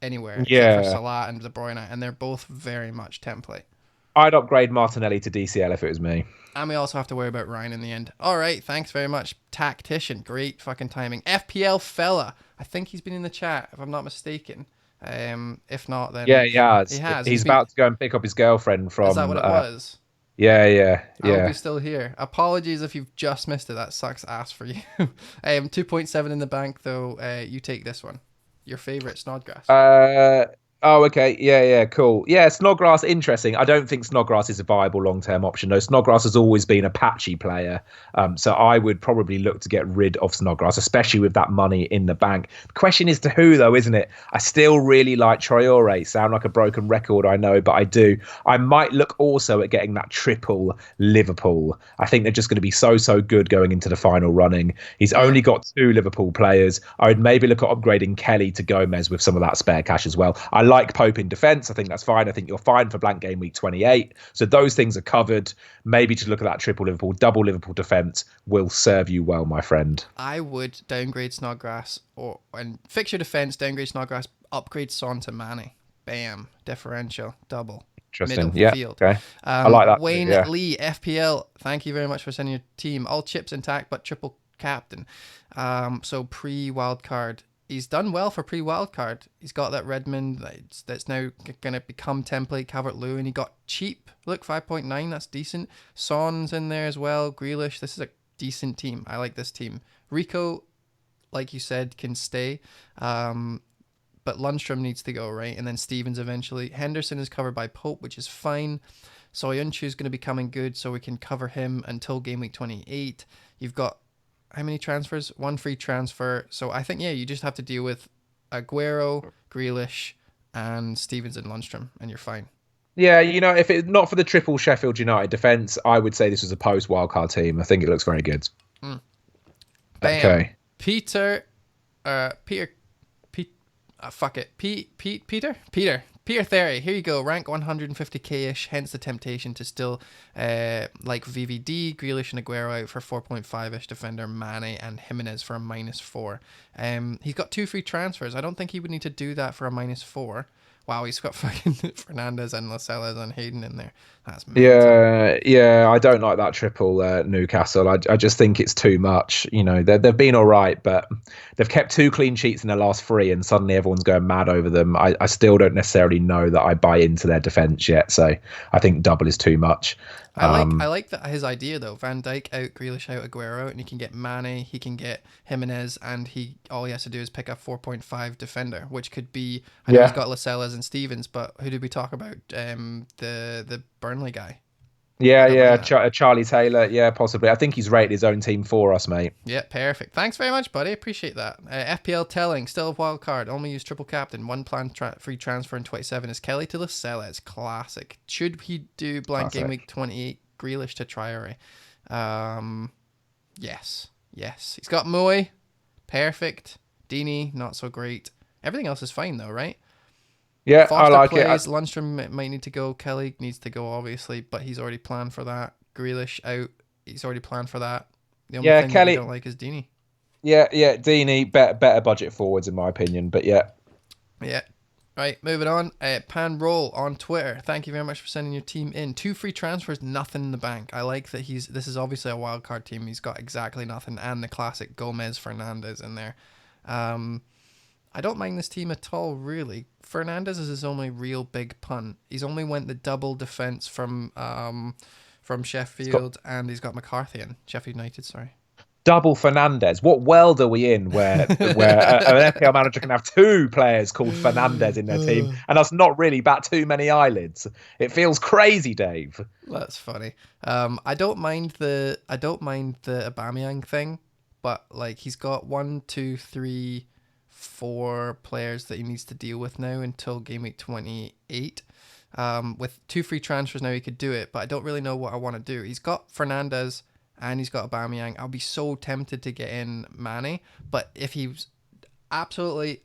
anywhere except for Salah and De Bruyne, and they're both very much template. I'd upgrade Martinelli to DCL if it was me. And we also have to worry about Ryan in the end. All right, thanks very much, Tactician. Great fucking timing. FPL Fella. I think he's been in the chat, if I'm not mistaken. If not, then he has. He has. He's about to go and pick up his girlfriend from. Is that what it was? Yeah. I hope he's still here. Apologies if you've just missed it. That sucks ass for you. 2.7 in the bank, though. You take this one. Your favorite, Snodgrass. Oh, okay. Yeah, cool. Yeah, Snodgrass, interesting. I don't think Snodgrass is a viable long-term option, though. Snodgrass has always been a patchy player. So I would probably look to get rid of Snodgrass, especially with that money in the bank. The question is to who, though, isn't it? I still really like Traore. Sound like a broken record, I know, but I do. I might look also at getting that triple Liverpool. I think they're just going to be so good going into the final running. He's only got 2 Liverpool players. I would maybe look at upgrading Kelly to Gomez with some of that spare cash as well. I like Pope in defence. I think that's fine. I think you're fine for blank game week 28. So those things are covered. Maybe to look at that triple Liverpool, double Liverpool defence will serve you well, my friend. I would downgrade Snodgrass and fix your defence, downgrade Snodgrass, upgrade Son to Mane. Bam. Differential. Double. Interesting. Middle field. Okay. I like that. Wayne Lee, FPL. Thank you very much for sending your team. All chips intact, but triple captain. So pre-wildcard. He's done well for pre-wildcard. He's got that Redmond that's now going to become template. Calvert-Lewin. He got cheap. Look, 5.9. That's decent. Son's in there as well. Grealish. This is a decent team. I like this team. Rico, like you said, can stay. But Lundstrom needs to go, right? And then Stevens eventually. Henderson is covered by Pope, which is fine. Soyuncu is going to be coming good, so we can cover him until game week 28. You've got how many transfers? 1 free transfer. So I think, you just have to deal with Aguero, Grealish, and Stevens and Lundstrom, and you're fine. Yeah, if it's not for the triple Sheffield United defence, I would say this was a post-wildcard team. I think it looks very good. Bam. Okay. Peter, Peter, Pete, fuck it. Peter Theory. Here you go. Rank 150k-ish, hence the temptation to still like VVD, Grealish and Aguero out for 4.5-ish defender, Mane and Jimenez for a -4. He's got 2 free transfers. I don't think he would need to do that for a -4. Wow, he's got fucking Fernandes and Lascelles and Hayden in there. That's mental. Yeah. I don't like that triple Newcastle. I just think it's too much. You know, they've been all right, but they've kept 2 clean sheets in their last 3, and suddenly everyone's going mad over them. I still don't necessarily know that I buy into their defence yet, so I think double is too much. I like that his idea though. Van Dijk out, Grealish out, Aguero out, and he can get Mane, he can get Jimenez, and all he has to do is pick a 4.5 defender, which could be. I know he's got Lascelles and Stevens, but who did we talk about? The Burnley guy. Charlie Taylor. Yeah, possibly. I think he's rated his own team for us, mate. Yeah, perfect. Thanks very much, buddy. Appreciate that. FPL telling, still a wild card. Only use triple captain. One planned free transfer in 27 is Kelly to Lascelles. Classic. Should he do blank game week 28? Grealish to Traore. Yes. He's got Moy. Perfect. Dini, not so great. Everything else is fine though, right? Yeah, Foster I like plays. it. Lundstrom might need to go. Kelly needs to go, obviously, but he's already planned for that. Grealish out. He's already planned for that. The only thing Kelly, that I don't like is Dini. Yeah, Dini, better budget forwards in my opinion, but yeah. Yeah. Right, moving on. Pan Roll on Twitter. Thank you very much for sending your team in. 2 free transfers, nothing in the bank. I like that this is obviously a wild card team. He's got exactly nothing, and the classic Gomez Fernandes in there. I don't mind this team at all, really. Fernandes is his only real big punt. He's only went the double defense from Sheffield, and he's got McCarthy in Sheffield United. Sorry. Double Fernandes. What world are we in where an FPL manager can have 2 players called Fernandes in their team, and that's not really bat too many eyelids? It feels crazy, Dave. That's funny. I don't mind the Aubameyang thing, but like he's got 1, 2, 3, 4 players that he needs to deal with now until game week 28. With 2 free transfers now he could do it, but I don't really know what I want to do. He's got Fernandes and he's got Aubameyang. I'll be so tempted to get in Mane, but if he's absolutely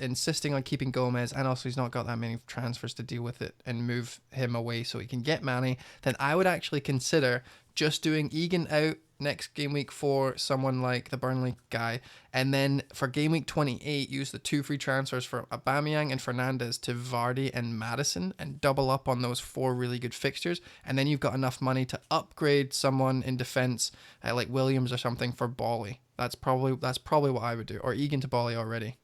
insisting on keeping Gomez, and also he's not got that many transfers to deal with it and move him away so he can get Mane, then I would actually consider just doing Egan out next game week for someone like the Burnley guy, and then for game week 28 use the 2 free transfers for Aubameyang and Fernandes to Vardy and Maddison and double up on those 4 really good fixtures, and then you've got enough money to upgrade someone in defense like Williams or something for Bolly. That's probably what I would do, or Egan to Bolly already.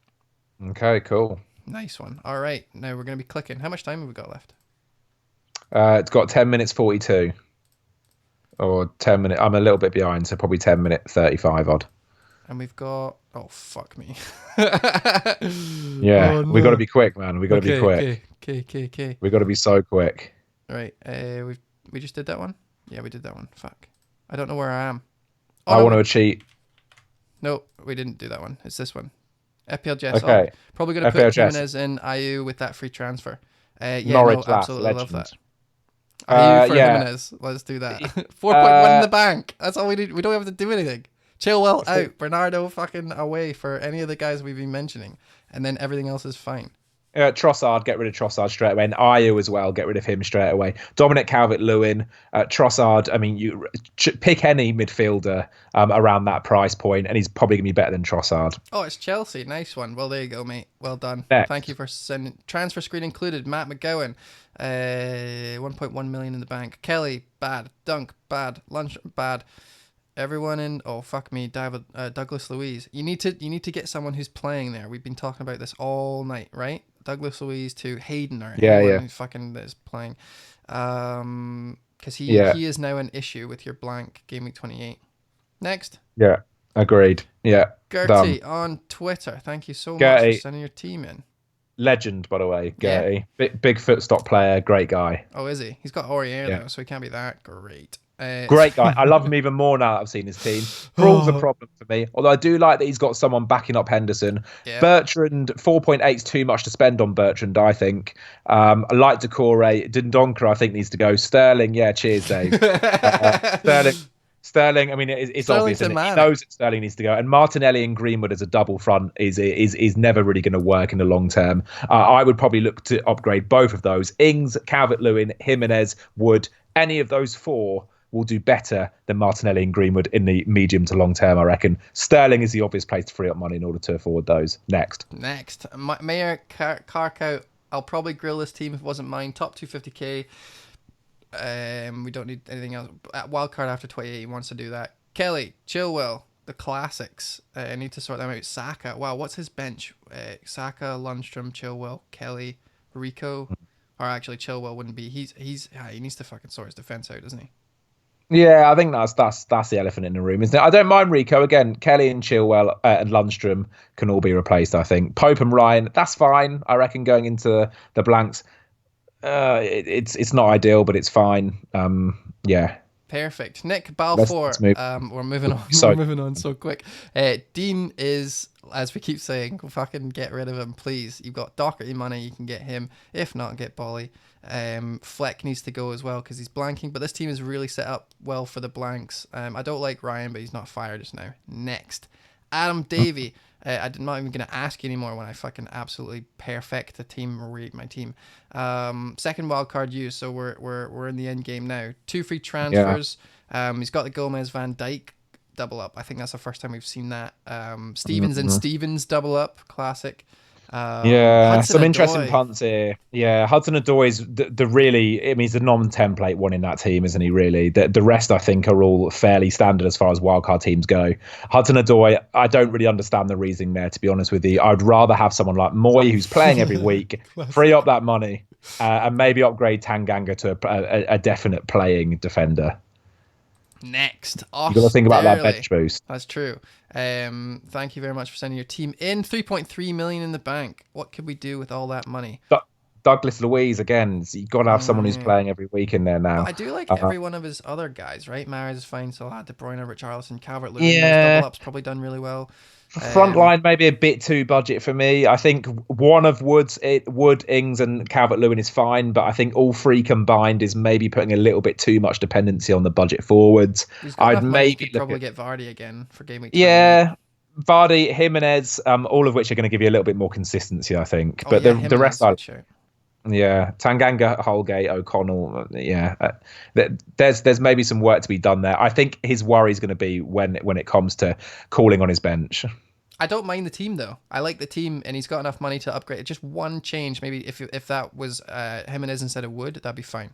Okay, cool. Nice one. All right, now we're going to be clicking. How much time have we got left? It's got 10 minutes 42. Or 10 minutes. I'm a little bit behind, so probably 10 minute 35 odd. And we've got. Oh, fuck me. Yeah, we got to be quick, man. We got to be quick. Okay. We got to be so quick. Right. We just did that one? Yeah, we did that one. Fuck. I don't know where I am. I want to cheat. No, we didn't do that one. It's this one. FPL Jess. Okay. Probably going to put Jimenez in IU with that free transfer. Norwich, absolutely love that. IU for Jimenez. Let's do that. 4.1 in the bank. That's all we need. We don't have to do anything. Chilwell out. Bernardo fucking away for any of the guys we've been mentioning. And then everything else is fine. Trossard, get rid of Trossard straight away. And Ayew as well, get rid of him straight away. Dominic Calvert-Lewin, Trossard, I mean, you pick any midfielder around that price point, and he's probably going to be better than Trossard. Oh, it's Chelsea. Nice one. Well, there you go, mate. Well done. Next. Thank you for sending. Transfer screen included. Matt McGowan, 1.1 million in the bank. Kelly, bad. Dunk, bad. Lunch, bad. Everyone in. Oh, fuck me. Douglas Luiz. You need to get someone who's playing there. We've been talking about this all night, right? Douglas Luiz to Hayden or anyone who's fucking is playing. Because he is now an issue with your blank game week 28. Next. Yeah, agreed. Yeah. Gertie on Twitter. Thank you so much for sending your team in. Legend, by the way, Gertie. Yeah. Big footstock player, great guy. Oh, is he? He's got Aurier though, so he can't be that great. Great guy. I love him even more now that I've seen his team. Brawl's a problem for me. Although I do like that he's got someone backing up Henderson. Yeah. Bertrand, 4.8 is too much to spend on Bertrand, I think. I like Decore. Dindonka, I think, needs to go. Sterling, cheers, Dave. Sterling. I mean, it's obvious, Sterling's and a he man. knows that Sterling needs to go. And Martinelli and Greenwood as a double front is never really going to work in the long term. I would probably look to upgrade both of those. Ings, Calvert-Lewin, Jimenez, Wood. Any of those four will do better than Martinelli and Greenwood in the medium to long term, I reckon. Sterling is the obvious place to free up money in order to afford those. Next. Mayor Karkow. I'll probably grill this team if it wasn't mine. Top 250k. We don't need anything else. Wildcard after 28, he wants to do that. Kelly, Chilwell, the classics. I need to sort them out. Saka. Wow, what's his bench? Saka, Lundstrom, Chilwell, Kelly, Rico. Or actually, Chilwell wouldn't be. He needs to fucking sort his defense out, doesn't he? Yeah, I think that's the elephant in the room, isn't it? I don't mind Rico. Again, Kelly and Chilwell and Lundstrom can all be replaced, I think. Pope and Ryan, that's fine. I reckon going into the blanks, it's not ideal, but it's fine. Yeah. Perfect. Nick Balfour. Let's move. We're moving on. So, We're moving on so quick. Dean is, as we keep saying, fucking get rid of him, please. You've got Doherty money, you can get him. If not, get Bolly. Fleck needs to go as well because he's blanking, but this team is really set up well for the blanks. I don't like Ryan, but he's not fired just now. Next, Adam Davey. I'm not even going to ask you anymore when I fucking absolutely perfect the team or rate my team. Second wild card use, so we're in the end game now. 2 free transfers. Yeah. He's got the Gomez Van Dijk double up. I think that's the first time we've seen that. Stevens and Stevens double up, classic. Some interesting punts here. Yeah, Hudson-Odoi is the really, I mean, he's the non-template one in that team, isn't he, really? The rest, I think, are all fairly standard as far as wildcard teams go. Hudson-Odoi, I don't really understand the reasoning there, to be honest with you. I'd rather have someone like Moy, who's playing every week, free up that money, and maybe upgrade Tanganga to a definite playing defender. Next, you got to think about that bench boost. That's true. Thank you very much for sending your team in. 3.3 million in the bank. What could we do with all that money? Douglas Luiz again. You've got to have someone who's playing every week in there now. But I do like every one of his other guys, right? Mahrez is fine. Salah, De Bruyne, Richarlison, Calvert-Lewin. Those double ups probably done really well. Front line maybe a bit too budget for me. I think one of Wood, Ings, and Calvert-Lewin is fine, but I think all three combined is maybe putting a little bit too much dependency on the budget forwards. I'd maybe probably get Vardy again for game week 28. Yeah, Vardy, Jimenez, all of which are going to give you a little bit more consistency, I think. But the rest are. Yeah, Tanganga, Holgate, O'Connell. Yeah, there's maybe some work to be done there. I think his worry is going to be when it comes to calling on his bench. I don't mind the team though. I like the team, and he's got enough money to upgrade. Just one change, maybe if that was Jimenez instead of Wood, that'd be fine.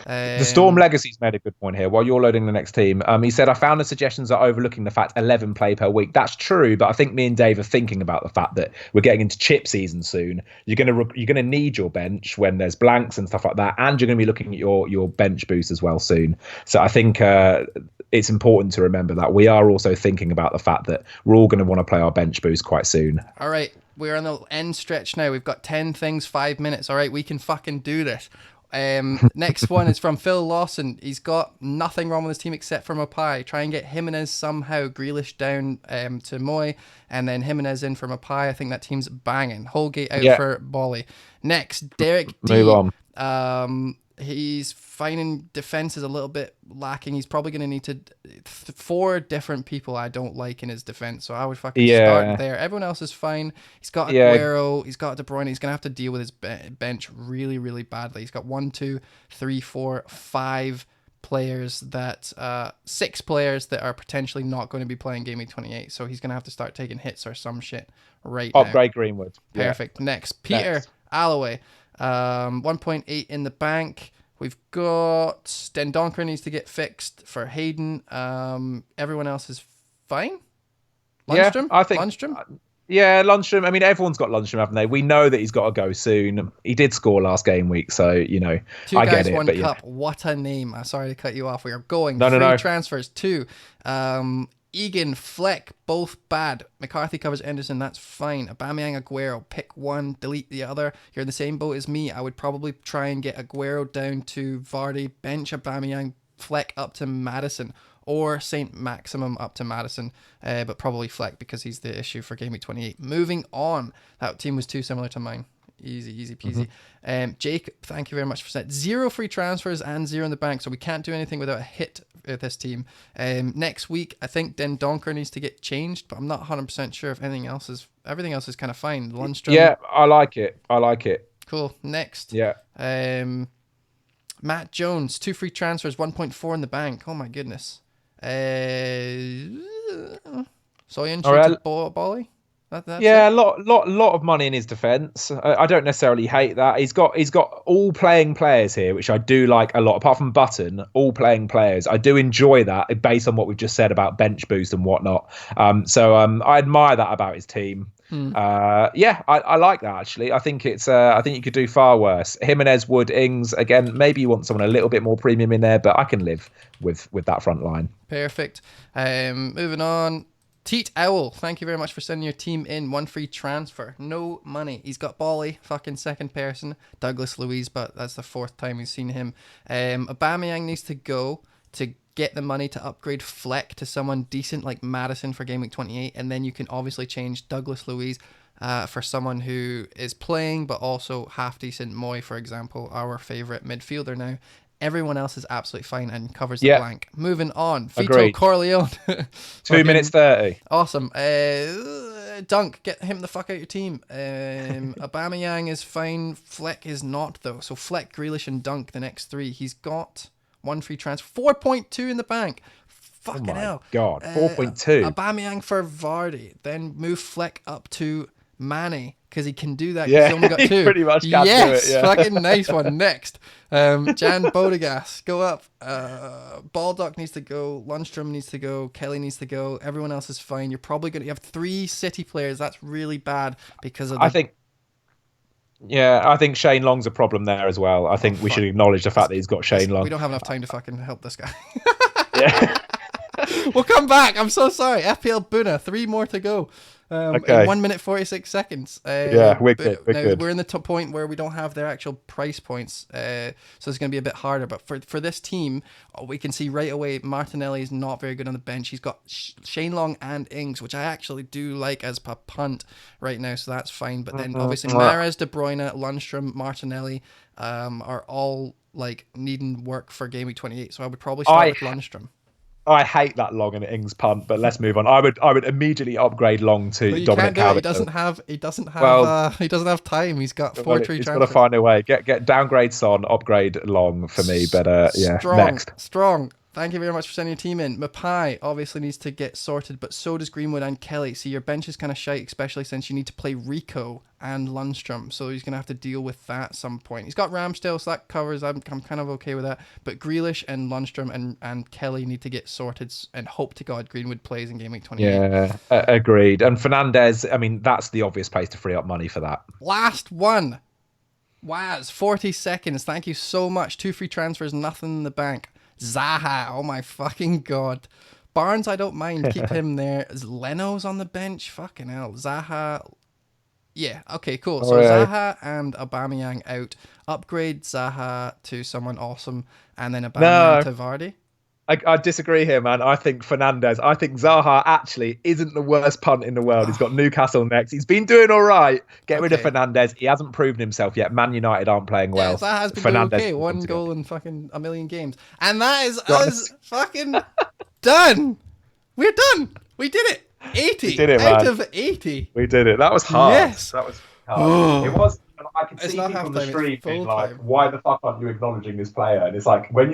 The Storm Legacy's made a good point here. While you're loading the next team, he said, I found the suggestions are overlooking the fact 11 play per week. That's true, but I think me and Dave are thinking about the fact that we're getting into chip season soon. You're gonna need your bench when there's blanks and stuff like that, and you're gonna be looking at your bench boost as well soon. So I think it's important to remember that we are also thinking about the fact that we're all going to want to play our bench boost quite soon. All right, we're on the end stretch now. We've got 10 things, 5 minutes. All right, we can fucking do this. Next one is from Phil Lawson. He's got nothing wrong with his team except for Mapai. Try and get Jimenez somehow. Grealish down to Moy, and then Jimenez in for Mapai. I think that team's banging. Holgate out for Bolly. Next, Derek D. Move on. He's finding defense is a little bit lacking. He's probably going to need to 4 different people I don't like in his defense. So I would fucking start there. Everyone else is fine. He's got Aguero. He's got De Bruyne. He's going to have to deal with his bench really, really badly. He's got 1, 2, 3, 4, 5 players that 6 players that are potentially not going to be playing game week 28. So he's going to have to start taking hits or some shit now. Upgrade Greenwood. Perfect. Next, Peter Alloway. 1.8 in the bank. We've got Dendonker needs to get fixed for Hayden. Everyone else is fine. Lundstrom? Yeah, I think Lundstrom? Lundstrom. I mean, everyone's got Lundstrom, haven't they? We know that he's got to go soon. He did score last game week, so I get it. 1 but cup. What a name! I'm sorry to cut you off. We are going. No. Transfers 2. Egan, Fleck, both bad. McCarthy covers Anderson, that's fine. Aubameyang, Aguero, pick one, delete the other. You're in the same boat as me. I would probably try and get Aguero down to Vardy, bench Aubameyang, Fleck up to Maddison, or Saint Maximum up to Maddison, but probably Fleck because he's the issue for game week 28. Moving on. That team was too similar to mine. Easy peasy. Jake, thank you very much for that. 0 free transfers and 0 in the bank, so we can't do anything without a hit this team. Next week, I think Den Donker needs to get changed, but I'm not 100% sure if everything else is kind of fine. Lundstrom. Yeah, I like it. Cool. Next. Yeah. Matt Jones, 2 free transfers, 1.4 in the bank. Oh my goodness. Soyuncu to Bali. That's yeah, it? a lot of money in his defence. I don't necessarily hate that. He's got all playing players here, which I do like a lot. Apart from Button, all playing players. I do enjoy that based on what we've just said about bench boost and whatnot. So I admire that about his team. Yeah, I like that actually. I think I think you could do far worse. Jimenez, Wood, Ings. Again, maybe you want someone a little bit more premium in there, but I can live with that front line. Perfect. Moving on. Teat Owl, thank you very much for sending your team in. 1 free transfer. No money. He's got Bolly, fucking second person. Douglas Luiz, but that's the 4th time we've seen him. Aubameyang needs to go to get the money to upgrade Fleck to someone decent like Madison for Game Week 28. And then you can obviously change Douglas Luiz for someone who is playing but also half decent. Moy, for example, our favourite midfielder now. Everyone else is absolutely fine and covers the blank. Moving on. Vito Agreed. Corleone. 2 minutes 30. Awesome. Dunk, get him the fuck out of your team. Aubameyang is fine. Fleck is not, though. So Fleck, Grealish, and Dunk, the next 3. He's got 1 free transfer. 4.2 in the bank. Fucking hell. God, 4.2. Aubameyang for Vardy. Then move Fleck up to Mane, because he can do that. Yeah, he's only got 2. He pretty much can do it. Yeah. Fucking nice one. Next, Jan Bodegas, go up. Baldock needs to go. Lundstrom needs to go. Kelly needs to go. Everyone else is fine. You're probably going to have 3 City players. That's really bad because of. I think Shane Long's a problem there as well. I think we should acknowledge the fact that he's got Shane Long. We don't have enough time to fucking help this guy. Yeah. We'll come back. I'm so sorry. FPL Buna, 3 more to go. Okay. In 1 minute 46 seconds. We're good. We're in the top point where we don't have their actual price points, so it's going to be a bit harder. But for this team, we can see right away Martinelli is not very good on the bench. He's got Shane Long and Ings, which I actually do like as a punt right now, so that's fine. But then obviously Mahrez, De Bruyne, Lundstrom, Martinelli are all like needing work for Game Week 28. So I would probably start with Lundstrom. I hate that Long and Ings punt, but let's move on. I would immediately upgrade Long to Dominic Calvert. He doesn't have time. He's got 4 tree transfers. He's got to find a way. Get downgrade Son, upgrade Long for me. But next. Strong. Thank you very much for sending your team in. Mapai obviously needs to get sorted, but so does Greenwood and Kelly. See, your bench is kind of shite, especially since you need to play Rico and Lundstrom. So he's going to have to deal with that at some point. He's got Ramsdale, so that covers. I'm kind of okay with that. But Grealish and Lundstrom and Kelly need to get sorted, and hope to God Greenwood plays in Game Week 28. Yeah, agreed. And Fernandez, I mean, that's the obvious place to free up money for that. Last one. Waz, 40 seconds. Thank you so much. 2 free transfers, nothing in the bank. Zaha, oh my fucking God. Barnes, I don't mind. Keep him there. Leno's on the bench. Fucking hell. Zaha. Yeah, okay, cool. So Zaha and Aubameyang out. Upgrade Zaha to someone awesome. And then Aubameyang to Vardy. I disagree here, man. I think Zaha actually isn't the worst punt in the world. He's got Newcastle next. He's been doing all right. Get rid of Fernandez. He hasn't proven himself yet. Man United aren't playing well. Yeah, Zaha's been doing okay. 1 goal in fucking a million games. And that is us fucking done. We're done. We did it. 80 we did it, out man. of 80. We did it. That was hard. Yes. That was hard. It was. I could see It's not people on the half-time, stream it's being full-time. like, why the fuck aren't you acknowledging this player? And it's like, when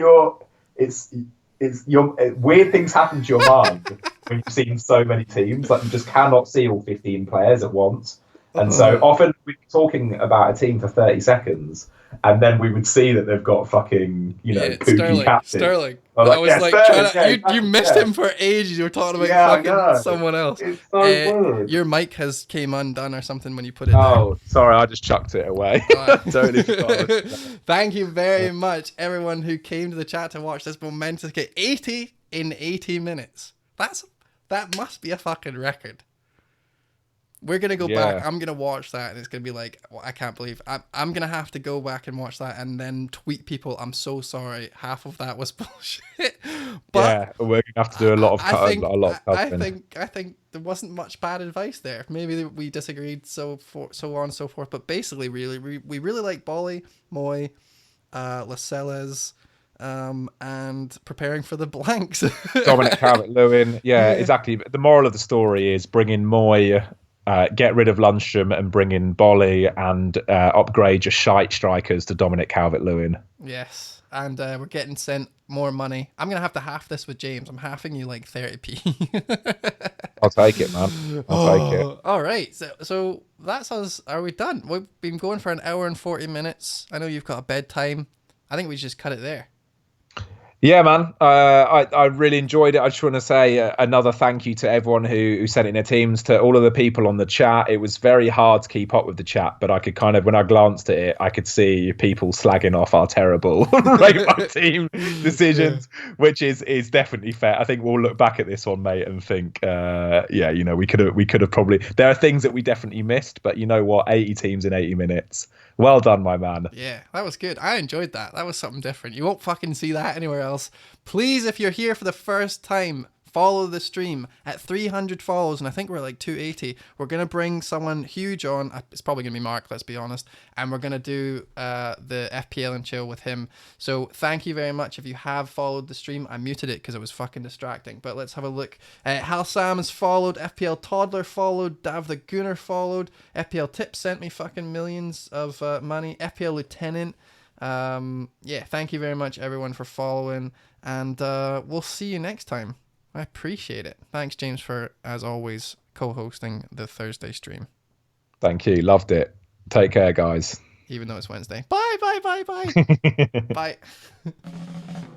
weird things happen to your mind when you've seen so many teams. Like, you just cannot see all 15 players at once. And so often we'd be talking about a team for 30 seconds, and then we would see that they've got fucking, kooky captain. Sterling. I was you missed him for ages. You were talking about fucking someone else. It's so weird. Your mic came undone or something when you put it there. Sorry, I just chucked it away. Totally forgot. Thank you very much, everyone who came to the chat to watch this momentous game. 80 in 80 minutes. That must be a fucking record. We're going to go back. I'm going to watch that, and it's going to be like, I can't believe. I'm going to have to go back and watch that and then tweet people, I'm so sorry. Half of that was bullshit. But we're going to have to do a lot of I think there wasn't much bad advice there. Maybe we disagreed, so on and so forth. But basically, we really like Bolly, Moy, Lascelles, and preparing for the blanks. Dominic Calvert-Lewin. Yeah, Yeah. exactly. The moral of the story is bring in Moy, get rid of Lundstrom and bring in Bolly and upgrade your shite strikers to Dominic Calvert-Lewin. Yes, and we're getting sent more money. I'm gonna have to half this with James. I'm halving you like 30p. I'll take it, man. I'll take it. All right, so that's us. Are we done? We've been going for an hour and 40 minutes. I know you've got a bedtime. I think we just cut it there. Yeah, man. I really enjoyed it. I just want to say another thank you to everyone who sent in their teams, to all of the people on the chat. It was very hard to keep up with the chat, but I could kind of, when I glanced at it, I could see people slagging off our terrible Rainbow team decisions, which is definitely fair. I think we'll look back at this one, mate, and think, yeah, you know, we could have probably. There are things that we definitely missed, but you know what? 80 teams in 80 minutes. Well done, my man. Yeah, that was good. I enjoyed that. That was something different. You won't fucking see that anywhere else. Please, if you're here for the first time, follow the stream at 300 follows, and I think we're like 280. We're gonna bring someone huge on. It's probably gonna be Mark, let's be honest, and we're gonna do the FPL and chill with him. So thank you very much if you have followed the stream. I muted it because it was fucking distracting, but let's have a look. Hal Sam has followed, FPL Toddler followed, Dav the Gooner followed, FPL Tips sent me fucking millions of money, FPL Lieutenant. Yeah, thank you very much everyone for following, and we'll see you next time. I appreciate it. Thanks, James, for, as always, co-hosting the Thursday stream. Thank you. Loved it. Take care, guys. Even though it's Wednesday. Bye, bye, bye, bye. Bye.